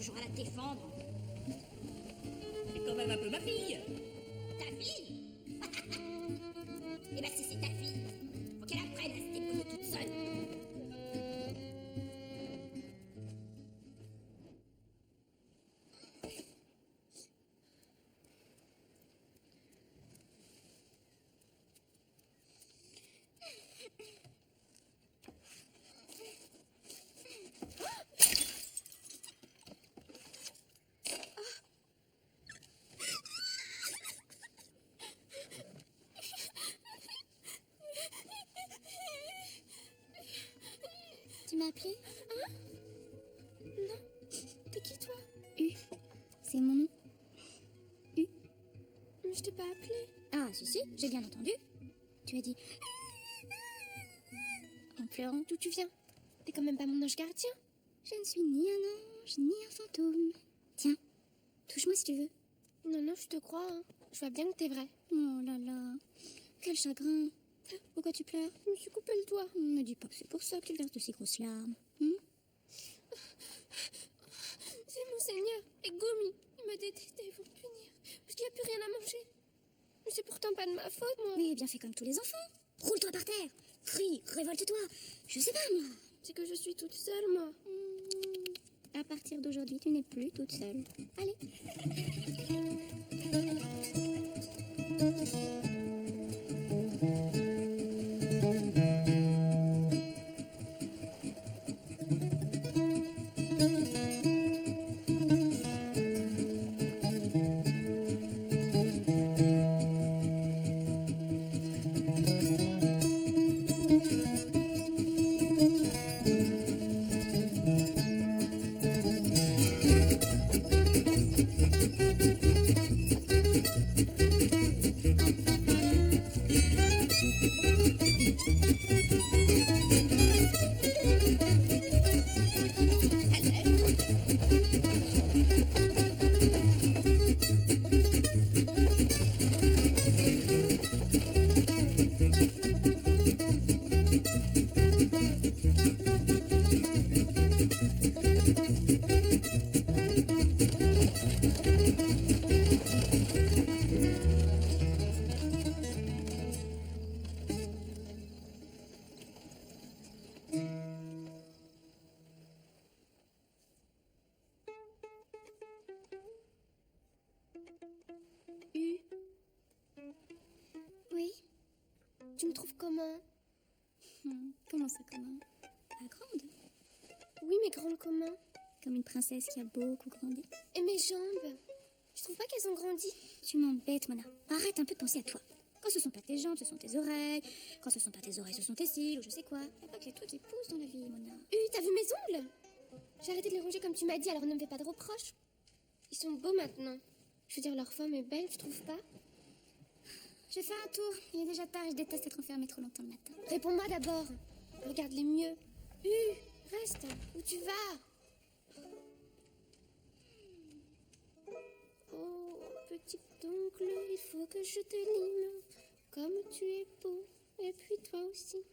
toujours à la défendre. C'est quand même un peu ma fille. Ta fille? Eh ben si c'est ta fille, faut qu'elle apprenne à se débrouiller toute seule. Tu m'as appelé? Hein? Non. T'es qui, toi? U. C'est mon nom. U. Mais je t'ai pas appelé. Ah, si, j'ai bien entendu. Tu as dit... En pleurant. D'où tu viens? T'es quand même pas mon ange gardien. Je ne suis ni un ange, ni un fantôme. Tiens, touche-moi si tu veux. Non, je te crois. Hein. Je vois bien que t'es vrai. Oh là là, quel chagrin. Pourquoi tu pleures? Je me suis coupé le doigt. Ne dis pas que c'est pour ça que tu verses de si grosses larmes. Hmm? C'est mon Seigneur. Et Gomi, il me détestait, ils vont me punir. Parce qu'il n'y a plus rien à manger. Mais c'est pourtant pas de ma faute, moi. Oui, bien fait comme tous les enfants. Roule-toi par terre. Crie, révolte-toi. Je sais pas, moi. C'est que je suis toute seule, moi. À partir d'aujourd'hui, tu n'es plus toute seule. Allez. Oui. Tu me trouves comment? Comment ça, comment? Pas grande. Oui, mais grande comment? Comme une princesse qui a beaucoup grandi. Et mes jambes? Tu trouves pas qu'elles ont grandi? Tu m'embêtes, Mona. Arrête un peu de penser à toi. Quand ce sont pas tes jambes, ce sont tes oreilles. Quand ce sont pas tes oreilles, ce sont tes cils ou je sais quoi. Y a pas que les trucs qui poussent dans la vie, Mona. T'as vu mes ongles? J'ai arrêté de les ronger comme tu m'as dit, alors ne me fais pas de reproches. Ils sont beaux maintenant. Je veux dire, leur forme est belle, tu trouves pas? Je vais faire un tour. Il est déjà tard et je déteste être enfermée trop longtemps le matin. Réponds-moi d'abord. Regarde-les mieux. Reste. Où tu vas? Oh, petit oncle, il faut que je te lime. Comme tu es beau, et puis toi aussi.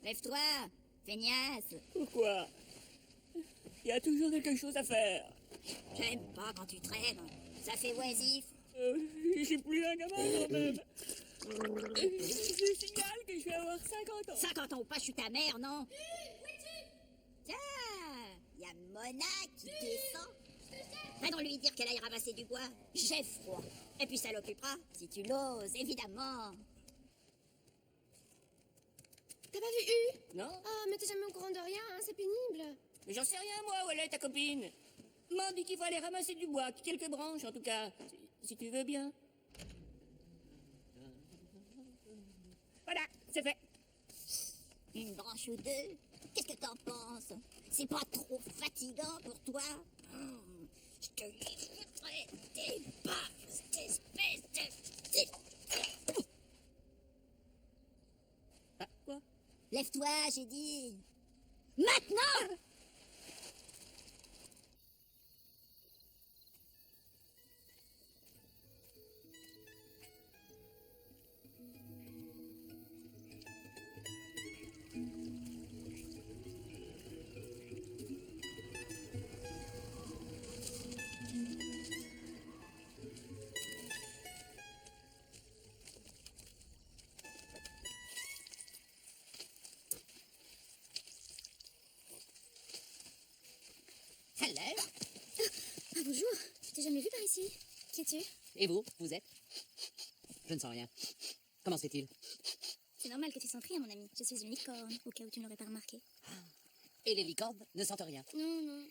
Lève-toi, feignasse. Pourquoi? Il y a toujours quelque chose à faire. J'aime pas quand tu traînes. Ça fait oisif. Je suis plus un gamin quand même. Je signale que je vais avoir 50 ans. 50 ans ou pas, je suis ta mère, non? Tiens, y a Mona qui descend. Va donc lui dire qu'elle aille ramasser du bois. J'ai froid. Et puis ça l'occupera, si tu l'oses, évidemment. T'as pas vu Non? Oh, mais t'es jamais au courant de rien, hein, c'est pénible. Mais j'en sais rien, moi, où elle est, ta copine. M'a dit qu'il faut aller ramasser du bois, quelques branches en tout cas, si tu veux bien. Voilà, c'est fait. Une branche ou deux? Qu'est-ce que t'en penses? C'est pas trop fatigant pour toi? Je te livrerai des baffes, cette espèce de... Ah, quoi? Lève-toi, j'ai dit. Maintenant! Mademoiselle. Ah, bonjour. Je t'ai jamais vu par ici. Qui es-tu? Et vous, vous êtes? Je ne sens rien. Comment se fait-il? C'est normal que tu sentes rien, mon ami. Je suis une licorne, au cas où tu ne l'aurais pas remarqué. Et les licornes ne sentent rien. Non, non.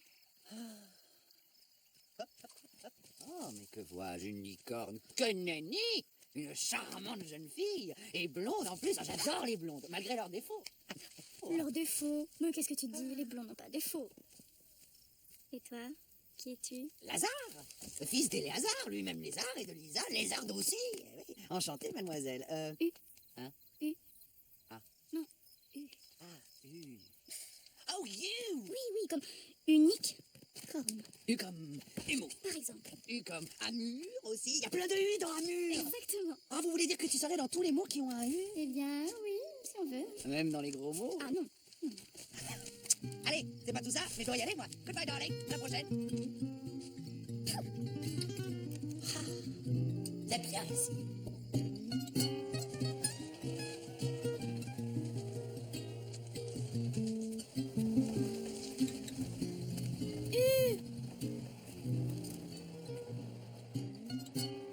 Oh, mais que vois-je, une licorne? Que nenni! Une charmante jeune fille! Et blonde en plus, ah, j'adore les blondes, malgré leurs défauts. Leurs défauts. Mais qu'est-ce que tu dis? Les blonds n'ont pas de défauts. Et toi? Qui es-tu? Lazare, le fils d'Éléazar, lui-même Lézard, et de Lisa, Lézarde aussi. Eh oui. Enchanté, mademoiselle. U. Hein? U. Ah. Non, U. Ah, Oh, you! Oui, oui, comme unique corne, U comme humour. par exemple. U comme Amur aussi. Il y a plein de U dans Amur. Exactement. Ah, vous voulez dire que tu serais dans tous les mots qui ont un U? Eh bien, oui, si on veut. Même dans les gros mots? Ah non. Allez, c'est pas tout ça, mais je dois y aller, moi. Goodbye, darling. À la prochaine. C'est bien ici.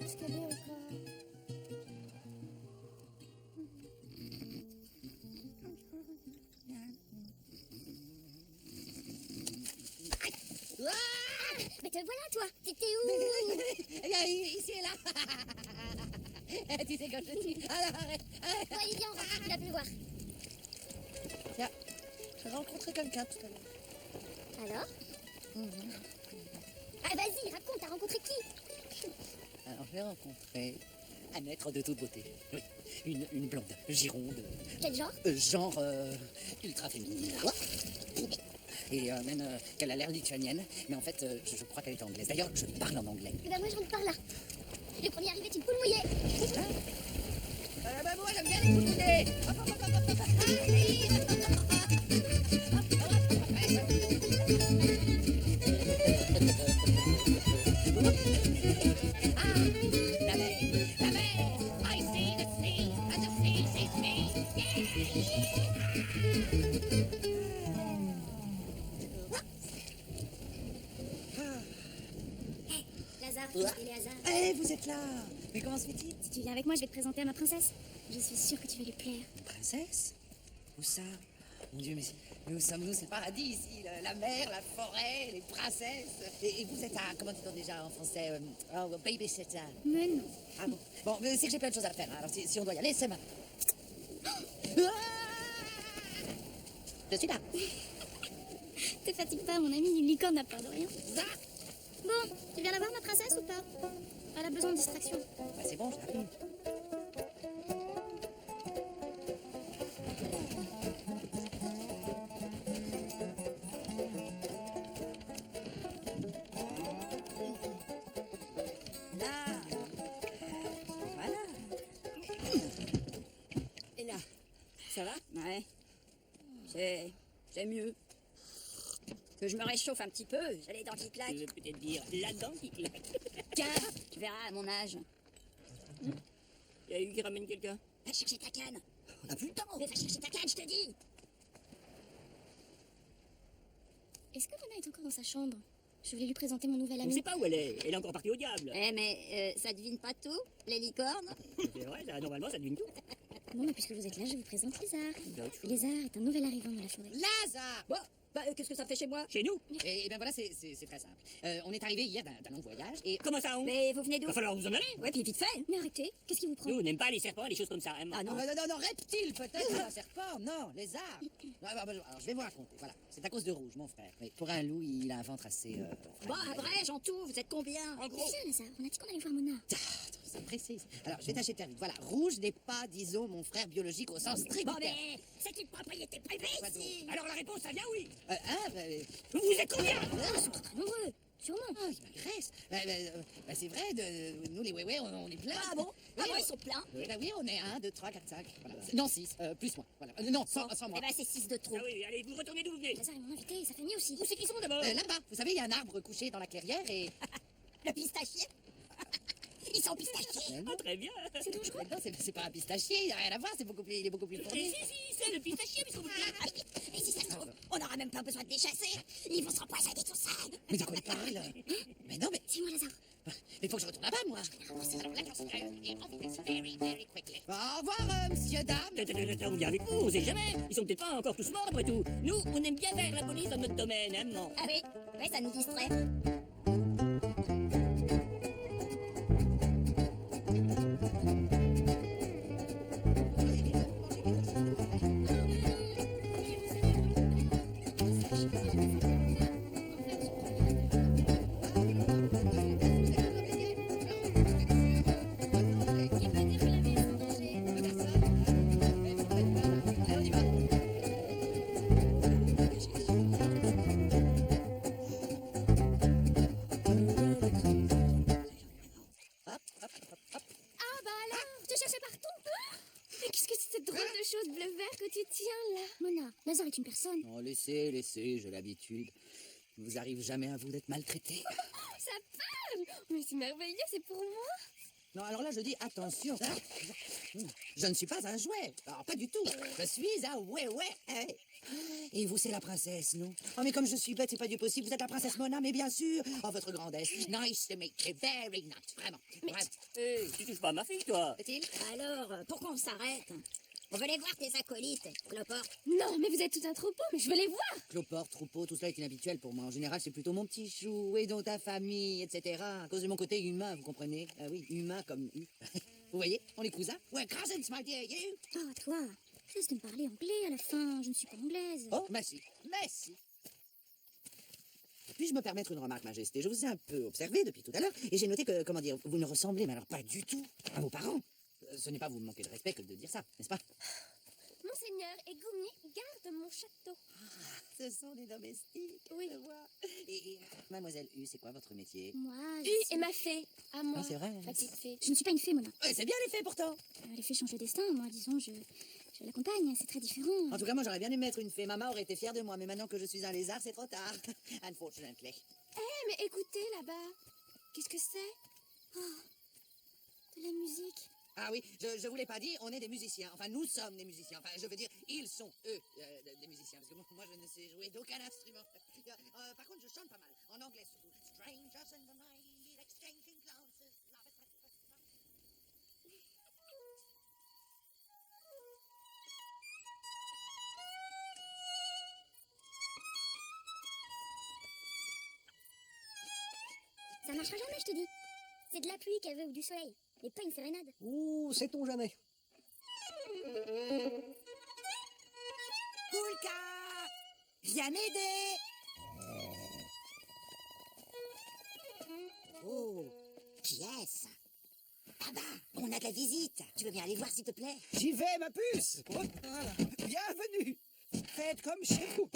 Qu'est-ce qu'elle est encore? Mais te voilà, toi. T'étais où? Ici et là. Tu sais quand je suis. Alors, arrête. Bon, allez, viens, on rentre. Il a pu le voir. Tiens, j'ai rencontré quelqu'un tout à l'heure. Alors? Ah, vas-y, raconte, t'as rencontré qui? Alors, j'ai rencontré un être de toute beauté. Oui, une blonde, gironde, Quel genre? genre ultra féminine. Et même qu'elle a l'air lituanienne, mais en fait, je crois qu'elle est anglaise. D'ailleurs, je parle en anglais. Eh ben, moi, je rentre par là. Le premier arrivé est une poule mouillée. Bah, moi, j'aime bien les poules mouillées. Hop, hop, hop, hop, hop, hop. La mer, la mer. I see the sea, and the sea sees me. Lazare, fils d'Éléazar. Eh, vous êtes là. Mais comment se fait-il? Si tu viens avec moi, je vais te présenter à ma princesse. Je suis sûre que tu vas lui plaire. Princesse? Où ça? Mon Dieu, mais où sommes-nous? C'est le paradis ici. La mer, la forêt, les princesses. Et vous êtes à, comment dit-on déjà en français? Oh, babysitter. Mais non. Ah bon? Bon, mais c'est que j'ai plein de choses à faire. Hein. Alors si on doit y aller, c'est maintenant. Je suis là. Te fatigue pas, mon ami, une licorne n'a peur de rien. Ça. Bon, tu viens la voir, ma princesse, ou pas? Elle a besoin de distraction. Bah, c'est bon, j'arrive. Là. Voilà. Et là, ça va? Ouais. C'est mieux. Que je me réchauffe un petit peu, j'ai les dents qui claquent. Je veux peut-être dire la dent qui claque. Tiens, tu verras à mon âge. Il y a eu qui ramène quelqu'un? Va chercher ta canne. On a plus le temps. Mais va chercher ta canne, je te dis. Est-ce que Lana est encore dans sa chambre? Je voulais lui présenter mon nouvel On ne ami. sait pas où elle est. Elle est encore partie au diable. Eh, mais ça devine pas tout, les licornes? C'est vrai, ça, normalement, ça devine tout. Bon, mais puisque vous êtes là, je vous présente Lézard. D'autres choses. Lézard est un nouvel arrivant dans la forêt. Lazare. Bon, bah, qu'est-ce que ça fait chez moi? Chez nous? Et bien voilà, c'est très simple. On est arrivé hier d'un long voyage et Comment ça, on? Mais vous venez d'où? Va falloir vous en aller. Ouais, puis vite fait. Mais arrêtez, qu'est-ce qui vous prend? Nous, on n'aime pas les serpents, les choses comme ça. Hein. Ah non. non, reptile peut-être, pas serpent, non, lézard. Alors je vais vous raconter, voilà. C'est à cause de Rouge, mon frère. Oui, pour un loup, il a un ventre assez... Bon, après, j'en tout, vous êtes combien? En gros, Viens, Lézard, on a dit qu'on allait voir Mona. C'est précise. Alors, je vais tâcher de faire vite. Voilà, Rouge n'est pas, disons, mon frère biologique au sens strict Bon, du terme. mais c'est une propriété privée Quoi ici. alors la réponse, ça vient oui. Bah, Vous êtes combien? Ils sont très nombreux, sûrement. ah, il m'agresse. C'est vrai, nous les ouais, on est plein. Ah bon? Ah Oui, bon, ils sont pleins? oui, on est 1, 2, 3, 4, 5. Voilà. Non, 6, plus moi. Voilà. Non, sans moi. Eh ben, c'est 6 de trop. Ah oui, allez, vous retournez d'où vous venez. Lézard, ils m'ont invité, sa famille aussi. Où c'est qu'ils sont d'abord? Là-bas, vous savez, il y a un arbre couché dans la clairière et... Le pistachier? Ils sont pistachiers. Ah, très bien. C'est dangereux. Non, c'est pas un pistachier, il n'y a rien à voir, il est beaucoup plus Et fourni. si, c'est le pistachier, puisque vous Ah, et si ça se trouve, on n'aura même pas besoin de les chasser. Ils vont s'empoisonner tout seuls. Mais de quoi il parle? Mais non, mais C'est moi, Lazare. il faut que je retourne là-bas, moi. Au revoir, monsieur, dame. On vient avec vous, on sait jamais. Ils sont peut-être pas encore tous morts, après tout. Nous, on aime bien faire la police dans notre domaine, hein, non? Ah oui, ouais, ça nous distrait. Ah bah alors, tu cherchais partout. Ah, mais qu'est-ce que c'est cette drôle de chose bleu-vert que tu tiens là? Mona, Lazare est une personne. Non, laissez, j'ai l'habitude. Il vous arrive jamais à vous d'être maltraité? Ça parle. Mais c'est merveilleux, c'est pour moi. Non, alors là, je dis attention. Je ne suis pas un jouet. Alors, pas du tout. Je suis un ouais. Et vous, c'est la princesse, non? Oh, mais comme je suis bête, c'est pas du possible. Vous êtes la princesse Mona, mais bien sûr. Oh, votre grandesse. Nice to meet you. Very nice. Vraiment. Vraiment. Hé, tu touches pas à ma fille, toi. Est-il? Alors, pourquoi on s'arrête? On veut les voir, tes acolytes, Cloporte. Non, mais vous êtes tout un troupeau, mais je veux les voir. Cloporte, troupeau, tout cela est inhabituel pour moi. En général, c'est plutôt mon petit chou, et donc ta famille, etc. À cause de mon côté humain, vous comprenez? Ah oui, humain comme U. Vous voyez? On est cousins. We're cousins, my dear, you. Oh, toi, cesse de me parler anglais à la fin. Je ne suis pas anglaise. Oh, merci. Puis-je me permettre une remarque, Majesté? Je vous ai un peu observé depuis tout à l'heure, et j'ai noté que, comment dire, vous ne ressemblez, mais alors pas du tout, à vos parents. Ce n'est pas vous manquer de respect que de dire ça, n'est-ce pas? Monseigneur Egoumi garde mon château. Ce sont des domestiques. Oui. Je vois. Et mademoiselle U, c'est quoi votre métier? Moi, U est ma fée. À moi. Ah, c'est vrai. Ma petite fée. je ne suis pas une fée, Mona. C'est bien les faits pourtant. Les fées changent le destin. Moi, disons, je l'accompagne. C'est très différent. En tout cas, moi j'aurais bien aimé être une fée. Maman aurait été fière de moi, mais maintenant que je suis un lézard, c'est trop tard. Unfortunately. Mais écoutez là-bas. Qu'est-ce que c'est? De la musique. Ah oui, je vous l'ai pas dit, on est des musiciens. Enfin, nous sommes des musiciens. Enfin, je veux dire, ils sont, eux, des musiciens. Parce que moi, je ne sais jouer d'aucun instrument. Par contre, je chante pas mal. En anglais surtout. Strangers in the night, exchanging glances. Ça marchera jamais, je te dis. C'est de la pluie qu'elle veut ou du soleil. Et pas une sérénade. Ouh, sait-on jamais. Poulka, viens m'aider. Oh, qui est-ce? Baba, on a de la visite. Tu veux bien aller voir, s'il te plaît? J'y vais, ma puce. Oh, voilà. Bienvenue. Faites comme chez vous.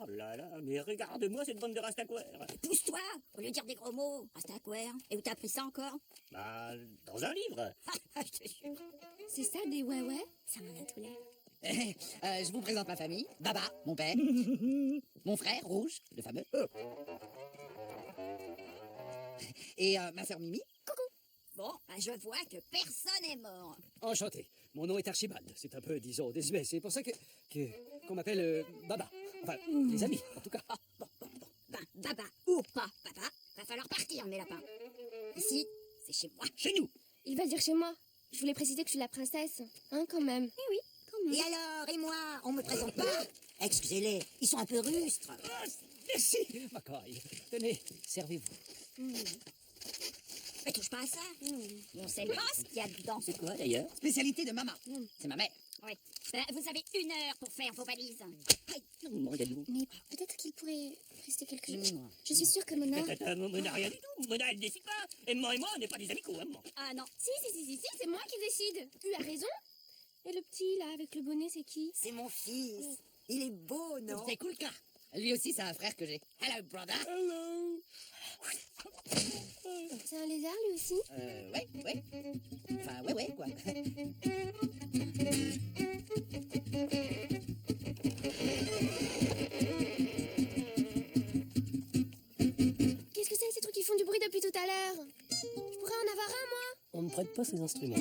Oh là là, mais regarde-moi cette bande de rastaquaires. Pousse-toi, au lieu de dire des gros mots. Reste à quoi? Et où t'as appris ça encore? Bah, dans un livre. Je te jure. C'est ça des ouais? Ça m'en a tout l'air. Je vous présente ma famille. Baba, mon père. Mon frère, Rouge, le fameux. Et ma sœur Mimi. Bon, bah, je vois que personne n'est mort. Enchanté. Mon nom est Archibald. C'est un peu, disons, désuet. C'est pour ça qu'on m'appelle Baba. Enfin, les amis, en tout cas. Ben, Baba ou pas Baba, va falloir partir, mes lapins. Ici, c'est chez moi. Chez nous. Il va dire chez moi. Je voulais préciser que je suis la princesse. Hein, quand même. Eh oui, quand même. Et alors, et moi, on me présente pas? Excusez-les, ils sont un peu rustres. Ah, merci, Macaille. Tenez, servez-vous. Mais touche pas à ça. On sait pas ce qu'il y a dedans. C'est quoi d'ailleurs? Spécialité de maman. C'est ma mère. Oui. Ben, vous avez 1 heure pour faire vos valises. Aïe. Regardez-vous. Mais peut-être qu'il pourrait rester quelque chose. Je suis sûre que Mona... Mona, rien du tout. Mona, elle décide pas. Et moi, on n'est pas des amicaux, hein, moi. Ah non, Si, c'est moi qui décide. Tu as raison. Et le petit, là, avec le bonnet, c'est qui? c'est mon fils. Il est beau, non? C'est cool, car lui aussi, c'est un frère que j'ai. Hello, brother. Hello. C'est un lézard, lui aussi? Ouais. Enfin, ouais, quoi. tout à l'heure. Je pourrais en avoir un, moi. On ne prête pas ses instruments.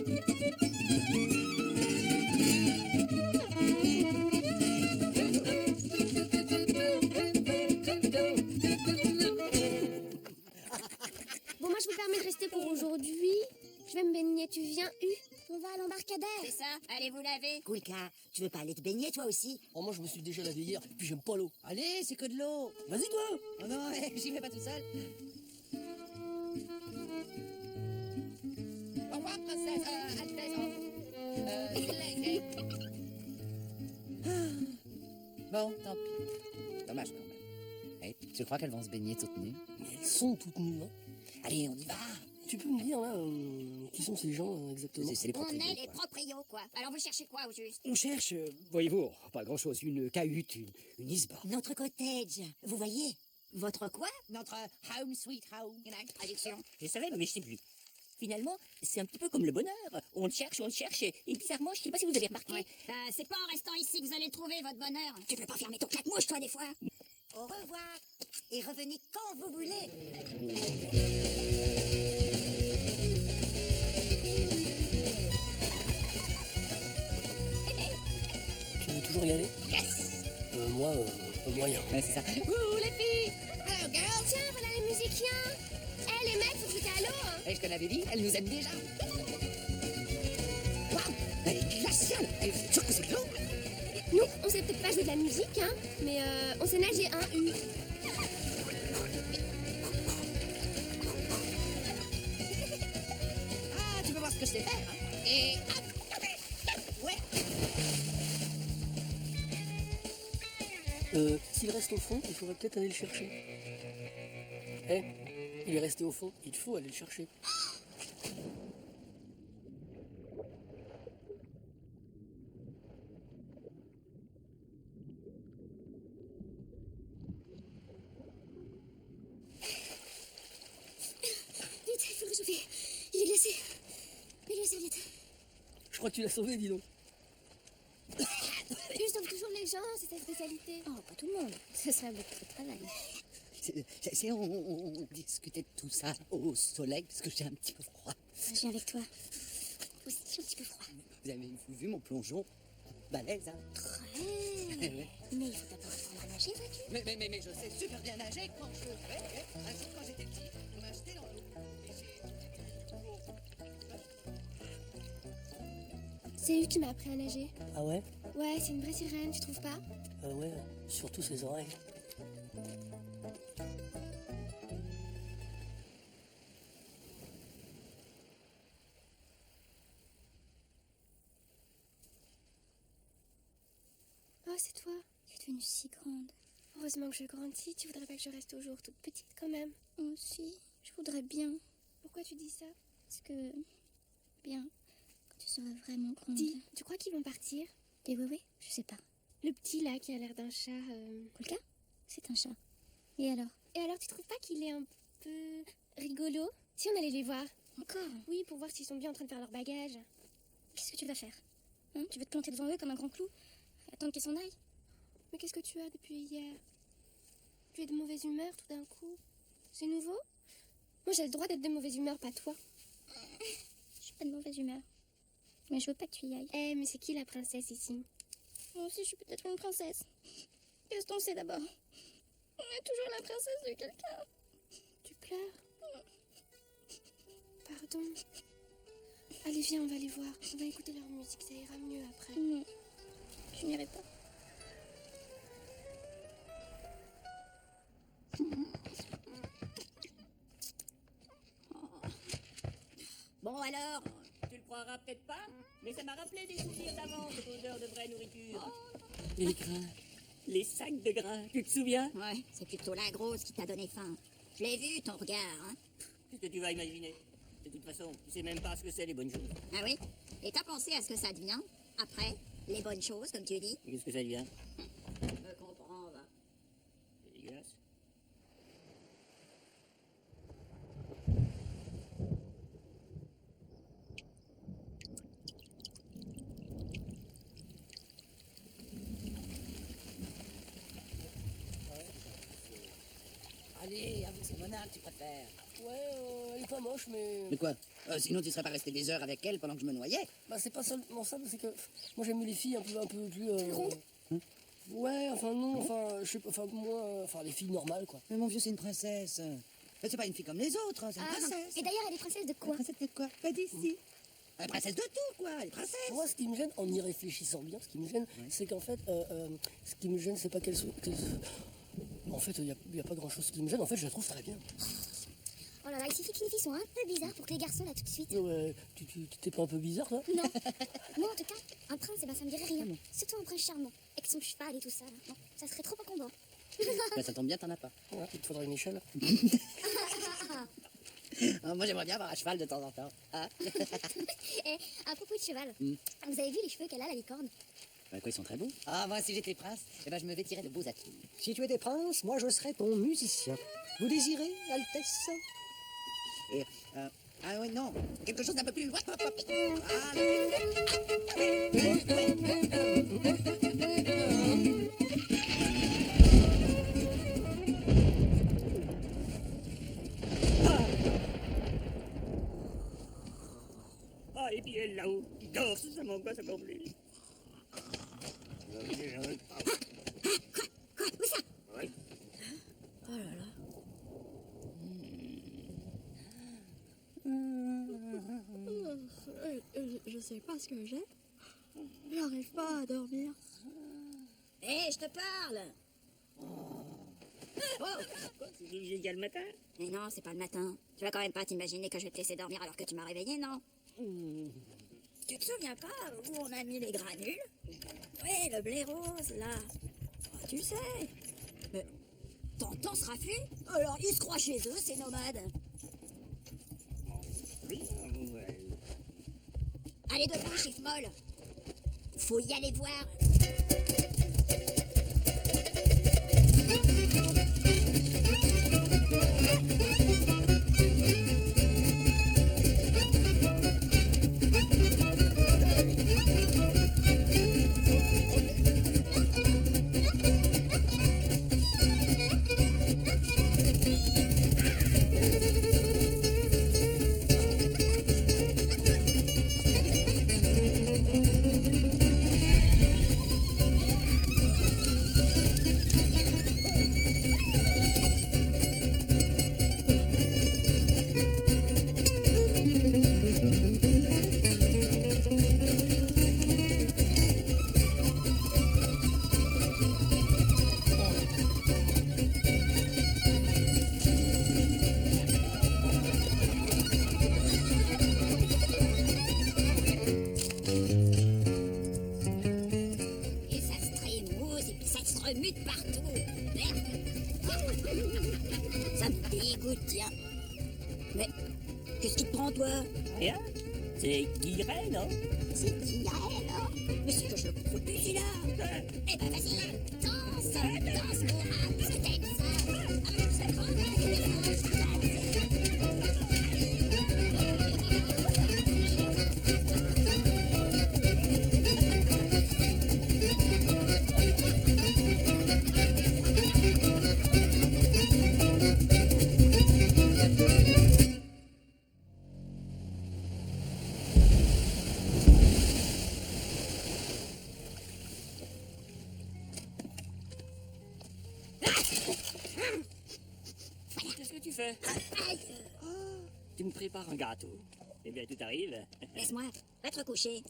Bon, moi, je vous permets de rester pour aujourd'hui. Je vais me baigner. Tu viens, On va à l'embarcadère. C'est ça, allez vous laver. Koulka, tu veux pas aller te baigner toi aussi? Oh, moi, je me suis déjà lavé hier, puis j'aime pas l'eau. Allez, c'est que de l'eau. Vas-y, toi. Oh non, j'y vais pas tout seul. Au revoir, princesse, Altesse. Bon, tant pis. Dommage quand même. Hey, tu crois qu'elles vont se baigner toutes nues? Mais elles sont toutes nues, hein. Allez, on y va. Tu peux me dire, là, qui sont ces gens, exactement? C'est les On propriétaires. est les proprios, quoi. Alors vous cherchez quoi au juste? On cherche, voyez-vous, pas grand-chose, une cahute, une isba. Notre cottage, vous voyez? Votre quoi? Notre home sweet home. Traduction. Je savais, mais je sais plus. Finalement, c'est un petit peu comme le bonheur. On le cherche, et bizarrement, je sais pas si vous avez remarqué. Ouais. C'est pas en restant ici que vous allez le trouver, votre bonheur. Tu peux pas fermer ton claque-mouche, toi, des fois? Au revoir. Et revenez quand vous voulez. Tu veux toujours y aller? Yes! Moi, moyen. Ouais, c'est ça. Ouh, les filles! Hello, girls! Tiens, voilà les musiciens. Eh, les mecs, faut que à l'eau, hein. Et je te l'avais dit, elle nous aime déjà. Waouh! Elle est glaciale! Elle est sûre que c'est de l'eau? Nous, on sait peut-être pas jouer de la musique, hein, mais on sait nager un U. Ah, tu veux voir ce que je sais faire? Hein? Et hop! Ouais! S'il reste au fond, il faudrait peut-être aller le chercher. Eh, il est resté au fond, il faut aller le chercher. Vite, il faut le réchauffer. Il est glacé. Mets-lui la serviette. Je crois que tu l'as sauvé, dis donc. Il sauve toujours les gens, c'est sa spécialité. Oh, pas tout le monde. Ce serait beaucoup trop de travail. Si on discutait de tout ça au soleil, parce que j'ai un petit peu froid. Je viens avec toi. Aussi, j'ai un petit peu froid. Vous avez vu mon plongeon? Balèze, hein? Très. Ouais. Mais il faut d'abord apprendre à nager, vois-tu? Mais je sais super bien nager quand je fais. Un jour, quand j'étais petit, on m'a jeté dans l'eau. Et C'est eux qui m'a appris à nager. Ah ouais? Ouais, c'est une vraie sirène, tu trouves pas? Ouais, surtout ses oreilles. Oh, c'est toi. Tu es devenue si grande. Heureusement que je grandis, tu voudrais pas que je reste toujours toute petite quand même. Moi aussi, je voudrais bien. Pourquoi tu dis ça? Parce que. Bien. Quand tu seras vraiment grande. Dis, tu crois qu'ils vont partir? Des ouais, je sais pas. Le petit là qui a l'air d'un chat. Kulka? C'est un chat. Et alors? Et alors, tu trouves pas qu'il est un peu rigolo? Si on allait les voir. Encore? Oui, pour voir s'ils sont bien en train de faire leur bagage. Qu'est-ce que tu vas faire? Hein? Tu veux te planter devant eux comme un grand clou? Attendre qu'ils s'en aillent? Mais qu'est-ce que tu as depuis hier? Tu es de mauvaise humeur tout d'un coup? C'est nouveau? Moi j'ai le droit d'être de mauvaise humeur, pas toi. Je suis pas de mauvaise humeur. Mais je veux pas que tu y ailles. Eh, mais c'est qui la princesse ici? Moi aussi, je suis peut-être une princesse. Qu'est-ce qu'on sait d'abord? On est toujours la princesse de quelqu'un. Tu pleures? Pardon. Allez, viens, on va les voir. On va écouter leur musique, ça ira mieux après. Non, je n'irai pas. Bon alors, Tu le croiras peut-être pas, mais ça m'a rappelé des souvenirs d'avant, cette odeur de vraie nourriture. Les grains. Les sacs de grains, tu te souviens? ouais, c'est plutôt la grosse qui t'a donné faim. Je l'ai vu, ton regard, hein. Qu'est-ce que tu vas imaginer? De toute façon, tu sais même pas ce que c'est les bonnes choses. Ah oui? Et t'as pensé à ce que ça devient, après, les bonnes choses, comme tu dis? Qu'est-ce que ça devient? Je comprends, va. C'est dégueulasse. Allez, avec ces monarques. que tu préfères? Ouais, elle est pas moche, mais... Mais quoi? Sinon, tu serais pas resté des heures avec elle pendant que je me noyais? Bah, c'est pas seulement ça, c'est que... Moi, j'aime mieux les filles un peu plus... Rondes? Ouais, enfin, non, enfin, je sais pas, enfin, moi... Enfin, les filles normales, quoi. Mais mon vieux, c'est une princesse. Mais c'est pas une fille comme les autres, hein, c'est une princesse. Et d'ailleurs, elle est princesse de quoi? Princesse de quoi? Pas d'ici. La princesse de tout, quoi, elle est princesse. Moi, ce qui me gêne, en y réfléchissant bien, ce qui me gêne, c'est qu'en fait, ce qui me gêne, c'est pas qu'elle soit... En fait, il y a pas grand-chose qui me gêne. En fait, je la trouve très bien. Oh là là, il suffit que les filles sont un peu bizarres pour que les garçons, là, tout de suite. Ouais, tu t'es pas un peu bizarre, toi? Non. Moi, en tout cas, un prince, eh ben, ça me dirait rien. Surtout un prince charmant, avec son cheval et tout ça. Là. Non, ça serait trop incombant. Bah, ça tombe bien, t'en as pas. Ouais, il te faudrait une échelle. Moi, j'aimerais bien avoir un cheval de temps en temps. Ah. Et à propos de cheval, vous avez vu les cheveux qu'elle a, la licorne? Bah, quoi, ils sont très beaux. Ah, moi, si j'étais prince, eh ben, je me vêtirais de beaux atouts. Si tu étais prince, moi je serais ton musicien. Vous désirez, Altesse? Et, ah ouais, non, quelque chose d'un peu plus loin. Hop, hop. Ah, Ah, et puis elle là-haut, qui dort, ça m'angoisse encore plus. Ouais. Je sais pas ce que j'ai. J'arrive pas à dormir. Hé, je te parle. Quoi, c'est déjà le matin? Mais non, c'est pas le matin. Tu vas quand même pas t'imaginer que je vais te laisser dormir alors que tu m'as réveillé, non? Tu te souviens pas où on a mis les granules? Oui, le blé rose, là. Oh, tu sais. Mais t'entends ce raffut? Alors, ils se croient chez eux, ces nomades. Oui, ouais. Allez debout, chiffre molle. Faut y aller voir. Et ça se trémousse et puis ça se remue de partout. Merde. Ça me dégoûte, tiens. Mais qu'est-ce qui te prend, toi? Rien? C'est Guilleret, non? C'est qui, là? Mais c'est que je le contrôle plus, celui-là. Eh ben, vas-y, danse, danse, Moura, puisque t'aimes ça. Ah, ça prend, Qu'est-ce que tu fais? Tu me prépares un gâteau. Eh bien, tout arrive. Laisse-moi, va te recoucher.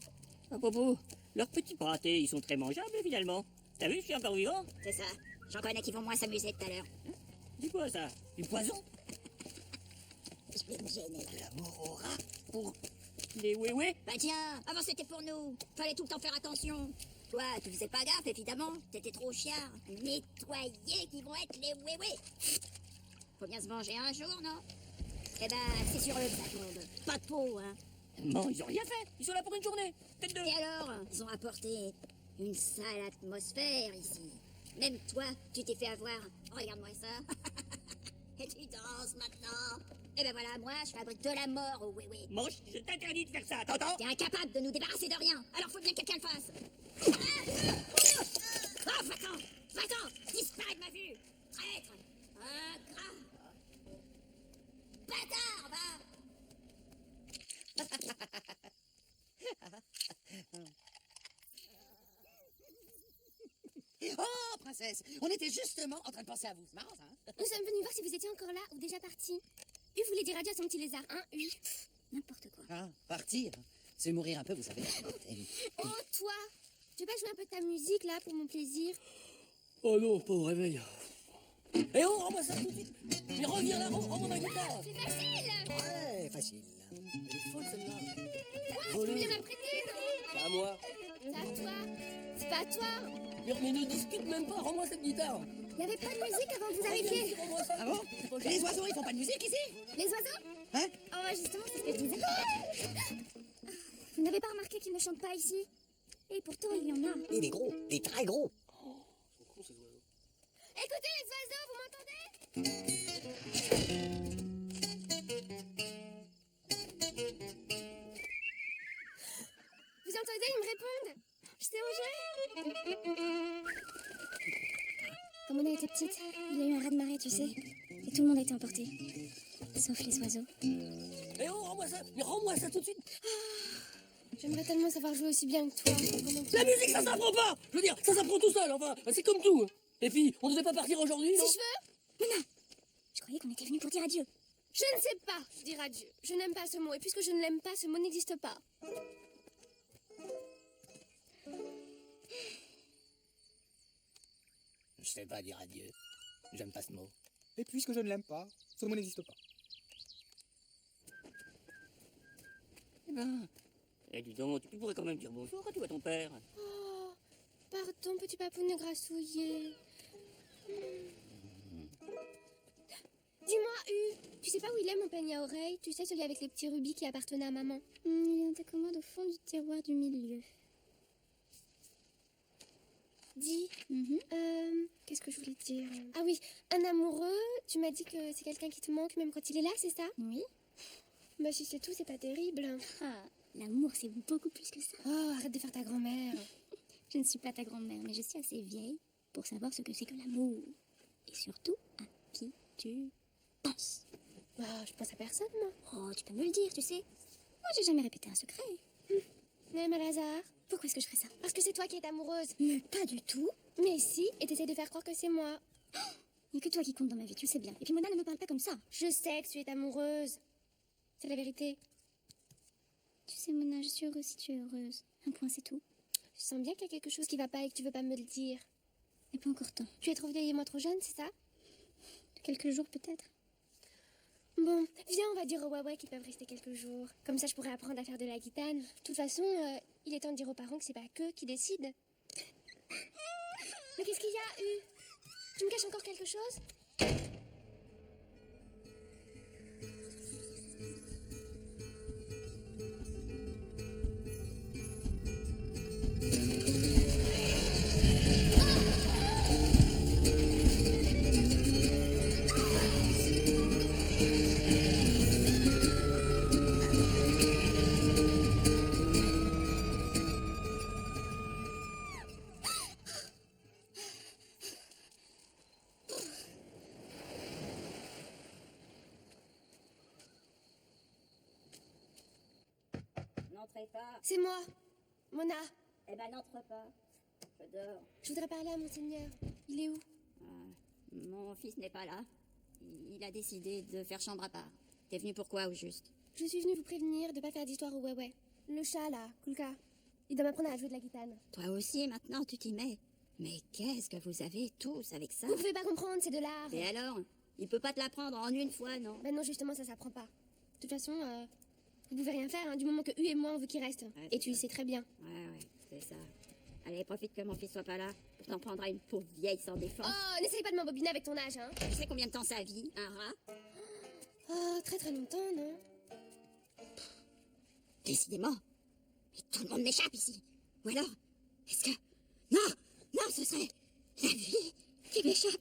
À propos, leurs petits pâtés, ils sont très mangeables, finalement. T'as vu, je suis encore vivant? C'est ça. J'en connais qui vont moins s'amuser tout à l'heure. C'est quoi, ça? Du poison? Je vais me gêner. L'amour au rat. Pour les ouais-ouais? Bah tiens, avant c'était pour nous. Fallait tout le temps faire attention. Toi, tu faisais pas gaffe, évidemment. T'étais trop chiard. Nettoyer qui vont être les ouais-ouais. Faut bien se venger un jour, non? Eh ben, c'est sur eux que ça tombe. Pas de peau, hein. Non, ils ont rien fait. Ils sont là pour une journée. Tête de... Et alors, ils ont apporté une sale atmosphère ici. Même toi, tu t'es fait avoir. Regarde-moi ça. Et tu danses maintenant. Et ben voilà, moi, je fabrique de la mort au ouais-ouais. Moche, je t'interdis de faire ça, t'entends? T'es incapable de nous débarrasser de rien. Alors faut bien que quelqu'un le fasse. Oh, va-t'en! Va-t'en! Disparais de ma vue! Traître! Ingrat! bâtard, va. Oh, princesse, on était justement en train de penser à vous. C'est marrant, ça, hein? Nous sommes venus voir si vous étiez encore là ou déjà partis. U voulait dire adieu à son petit lézard, hein, U. N'importe quoi. Ah, partir. C'est mourir un peu, vous savez. Oh, toi! Tu veux pas jouer un peu de ta musique, là, pour mon plaisir? Oh non, pas au réveil. Eh oh, rends-moi ça tout de suite. Mais reviens là, rends-moi ma guitare. C'est facile! Ouais, facile. Elle est folle celle-là. Tu veux bien m'apprêter, non? C'est à moi. C'est à toi. C'est pas à toi. Mais ne discute même pas, rends-moi cette guitare. Il y avait pas de musique avant que vous arriviez. Rends-moi ça. Ah bon? Les oiseaux, ils font pas de musique ici? Les oiseaux? Hein? Oh, ouais, justement, c'est ce que je disais. Vous n'avez pas remarqué qu'ils ne chantent pas ici? Et pourtant, il y en a. Et des gros, des très gros. Ils sont cons ces oiseaux. Écoutez, les oiseaux, vous m'entendez? Vous entendez? Ils me répondent. J'étais en jeu. Quand Mona était petite, il y a eu un raz-de-marée, tu sais. Et tout le monde a été emporté. Sauf les oiseaux. Eh oh, rends-moi ça. Mais rends-moi ça tout de suite. J'aimerais tellement savoir jouer aussi bien que toi. La musique, ça s'apprend pas. Je veux dire, ça s'apprend tout seul, enfin. C'est comme tout. Et puis, on devait pas partir aujourd'hui, non? Si je veux? Mona, je croyais qu'on était venus pour dire adieu. Je ne sais pas dire adieu. Je n'aime pas ce mot. Et puisque je ne l'aime pas, ce mot n'existe pas. Je sais pas dire adieu. J'aime pas ce mot. Et puisque je ne l'aime pas, ce mot n'existe pas. Eh ben... Eh, dis donc, tu pourrais quand même dire bonjour quand tu vois ton père. Oh, pardon, petit papoune grassouillé. Dis-moi, tu sais pas où il est, mon peigne à oreilles? Tu sais, celui avec les petits rubis qui appartenait à maman? Il est dans ta commode au fond du tiroir du milieu. Dis, qu'est-ce que je voulais te dire? Ah oui, un amoureux, tu m'as dit que c'est quelqu'un qui te manque même quand il est là, c'est ça? Oui. Bah si c'est tout, c'est pas terrible. Ah, l'amour, c'est beaucoup plus que ça. Oh, arrête de faire ta grand-mère. Je ne suis pas ta grand-mère, mais je suis assez vieille pour savoir ce que c'est que l'amour. Et surtout, à qui tu penses. Bah, je pense à personne, moi. Oh, tu peux me le dire, tu sais. Moi, j'ai jamais répété un secret. Mais Malazar, Pourquoi est-ce que je ferais ça? parce que c'est toi qui es amoureuse. Mais pas du tout. Mais si, et t'essaies de faire croire que c'est moi. Il n'y a que toi qui compte dans ma vie, tu le sais bien. Et puis Mona ne me parle pas comme ça. Je sais que tu es amoureuse. C'est la vérité. Tu sais, Mona, je suis heureuse si tu es heureuse. Un point, c'est tout. Je sens bien qu'il y a quelque chose qui va pas et que tu veux pas me le dire. Et pas encore temps. Tu es trop vieille et moi trop jeune, c'est ça? Quelques jours, peut-être. Bon, viens, on va dire aux Huawei qu'ils peuvent rester quelques jours. Comme ça, je pourrais apprendre à faire de la guitare. De toute façon, il est temps de dire aux parents que c'est pas qu'eux qui décident. Mais qu'est-ce qu'il y a, Tu me caches encore quelque chose? N'entrez pas. C'est moi, Mona. Eh ben, n'entre pas. Je dors. Je voudrais parler à monseigneur. Il est où? Mon fils n'est pas là. Il a décidé de faire chambre à part. T'es venu pourquoi, au juste? Je suis venue vous prévenir de pas faire d'histoire au Huawei. Le chat, là, Kulka. Il doit m'apprendre à jouer de la guitare. Toi aussi, maintenant, tu t'y mets. Mais qu'est-ce que vous avez tous avec ça? Vous pouvez pas comprendre, c'est de l'art. Et alors? Il peut pas te l'apprendre en une fois, non? Ben non, justement, ça s'apprend pas. De toute façon, vous pouvez rien faire, du moment que U et moi, on veut qu'il reste. Ouais, Et tu le sais très bien. Ouais, c'est ça. Allez, profite que mon fils soit pas là pour t'en prendre à une pauvre vieille sans défense. Oh, n'essaye pas de m'embobiner avec ton âge, hein. Tu sais combien de temps ça vit, un rat? Oh, très très longtemps, non? Décidément. Mais tout le monde m'échappe ici. Ou alors, est-ce que... Non, non, ce serait la vie qui m'échappe.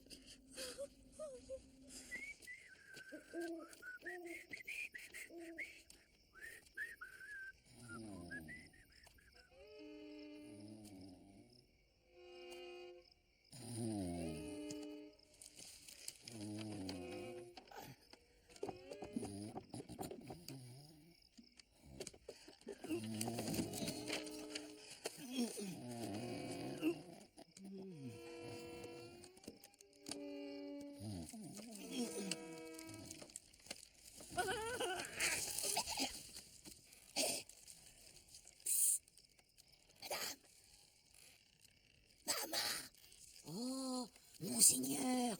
Oh, monseigneur.